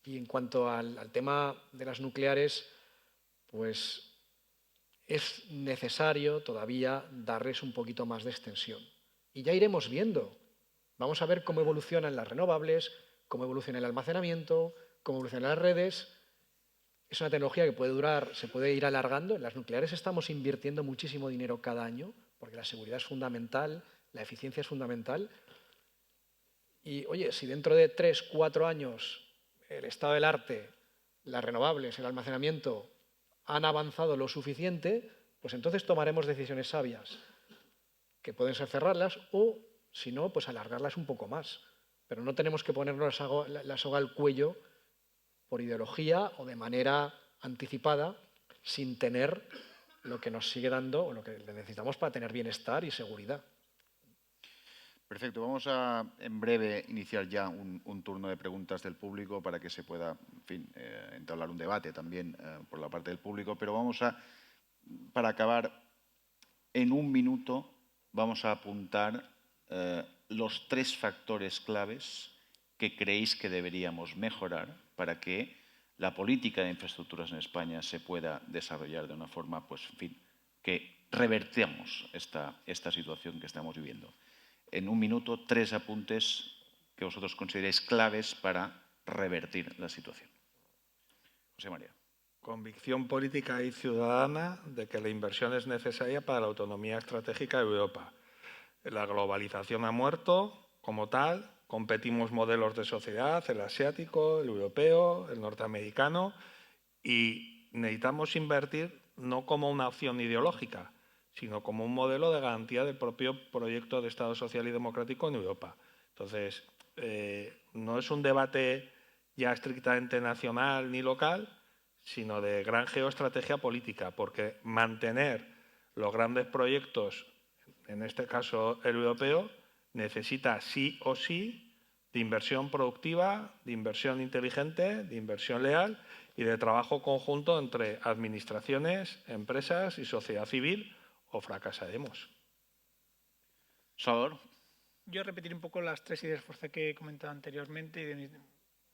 Y en cuanto al tema de las nucleares, pues es necesario todavía darles un poquito más de extensión. Y ya iremos viendo. Vamos a ver cómo evolucionan las renovables, cómo evoluciona el almacenamiento, cómo evolucionan las redes. Es una tecnología que se puede ir alargando. En las nucleares estamos invirtiendo muchísimo dinero cada año, porque la seguridad es fundamental, la eficiencia es fundamental. Y, oye, si dentro de 3, 4 años el estado del arte, las renovables, el almacenamiento han avanzado lo suficiente, pues entonces tomaremos decisiones sabias, que pueden ser cerrarlas o, si no, pues alargarlas un poco más. Pero no tenemos que ponernos la soga al cuello por ideología o de manera anticipada, sin tener lo que nos sigue dando o lo que necesitamos para tener bienestar y seguridad. Perfecto. Vamos a, en breve, iniciar ya un turno de preguntas del público para que se pueda, en fin, entablar un debate también por la parte del público. Pero vamos a, para acabar, en un minuto vamos a apuntar los 3 factores claves que creéis que deberíamos mejorar para que la política de infraestructuras en España se pueda desarrollar de una forma, pues, en fin, que revertamos esta situación que estamos viviendo. En un minuto, 3 apuntes que vosotros consideréis claves para revertir la situación. José María. Convicción política y ciudadana de que la inversión es necesaria para la autonomía estratégica de Europa. La globalización ha muerto como tal, competimos modelos de sociedad, el asiático, el europeo, el norteamericano, y necesitamos invertir no como una opción ideológica, sino como un modelo de garantía del propio proyecto de Estado social y democrático en Europa. Entonces, no es un debate ya estrictamente nacional ni local, sino de gran geoestrategia política, porque mantener los grandes proyectos, en este caso el europeo, necesita sí o sí de inversión productiva, de inversión inteligente, de inversión leal y de trabajo conjunto entre administraciones, empresas y sociedad civil, o fracasaremos. Salvador. Yo repetiré un poco las 3 ideas fuerza que he comentado anteriormente.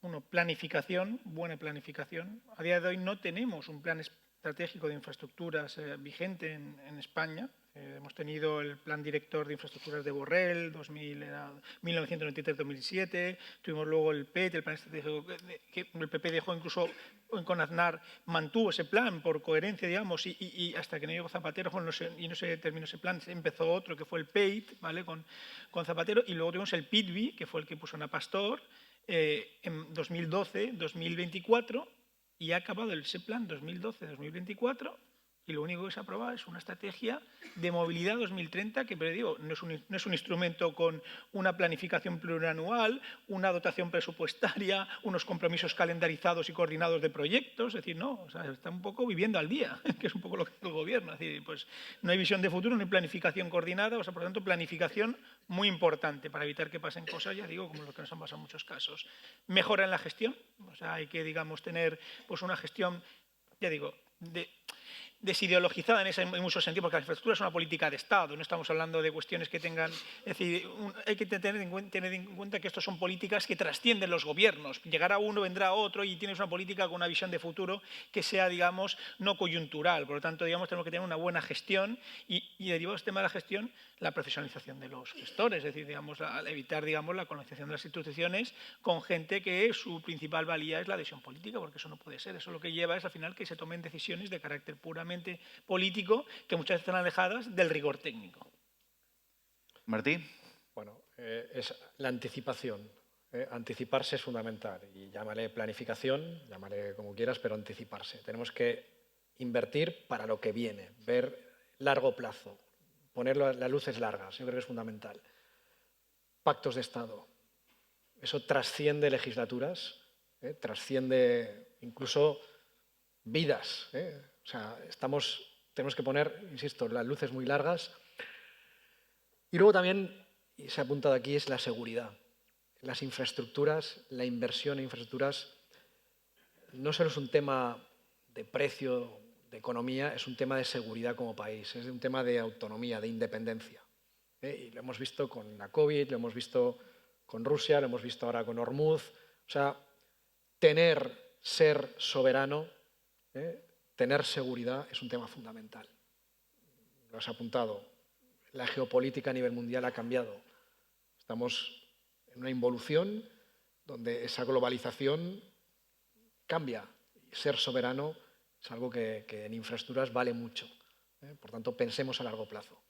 1, planificación, buena planificación. A día de hoy no tenemos un plan estratégico de infraestructuras vigente en España. Hemos tenido el Plan Director de Infraestructuras de Borrell, 1993-2007. Tuvimos luego el PET, el Plan Estratégico que el PP dejó incluso con Aznar, mantuvo ese plan por coherencia, digamos, y hasta que no llegó Zapatero y no se terminó ese plan, empezó otro que fue el PEIT, ¿vale? con Zapatero, y luego tuvimos el PITBI, que fue el que puso Ana Pastor, en 2012-2024, y ha acabado ese plan 2012-2024, y lo único que se ha aprobado es una estrategia de movilidad 2030 que, pero digo, no es un instrumento con una planificación plurianual, una dotación presupuestaria, unos compromisos calendarizados y coordinados de proyectos. Es decir, no, o sea, está un poco viviendo al día, que es un poco lo que hace el gobierno. Es decir, pues no hay visión de futuro, no hay planificación coordinada, o sea, por lo tanto, planificación muy importante para evitar que pasen cosas, ya digo, como lo que nos han pasado en muchos casos. Mejora en la gestión, o sea, hay que, digamos, tener pues una gestión, ya digo, desideologizada en muchos sentidos, porque la infraestructura es una política de Estado, no estamos hablando de cuestiones que tengan... Es decir, hay que tener en cuenta que esto son políticas que trascienden los gobiernos. Llegará uno, vendrá otro, y tienes una política con una visión de futuro que sea, digamos, no coyuntural. Por lo tanto, digamos, tenemos que tener una buena gestión y derivado de este tema de la gestión, la profesionalización de los gestores, es decir, digamos, al evitar, digamos, la colonización de las instituciones con gente que su principal valía es la adhesión política, porque eso no puede ser. Eso lo que lleva es al final que se tomen decisiones de carácter puramente político que muchas veces están alejadas del rigor técnico. Martí. Bueno, es la anticipación. Anticiparse es fundamental. Y llámale planificación, llámale como quieras, pero anticiparse. Tenemos que invertir para lo que viene, ver largo plazo, poner las luces largas. Yo creo que es fundamental. Pactos de Estado. Eso trasciende legislaturas, trasciende incluso vidas. O sea, tenemos que poner, insisto, las luces muy largas. Y luego también, y se ha apuntado aquí, es la seguridad. Las infraestructuras, la inversión en infraestructuras, no solo es un tema de precio, de economía, es un tema de seguridad como país, es un tema de autonomía, de independencia. Y lo hemos visto con la COVID, lo hemos visto con Rusia, lo hemos visto ahora con Hormuz. O sea, ser soberano, tener seguridad es un tema fundamental. Lo has apuntado. La geopolítica a nivel mundial ha cambiado. Estamos en una involución donde esa globalización cambia. Ser soberano es algo que en infraestructuras vale mucho. Por tanto, pensemos a largo plazo.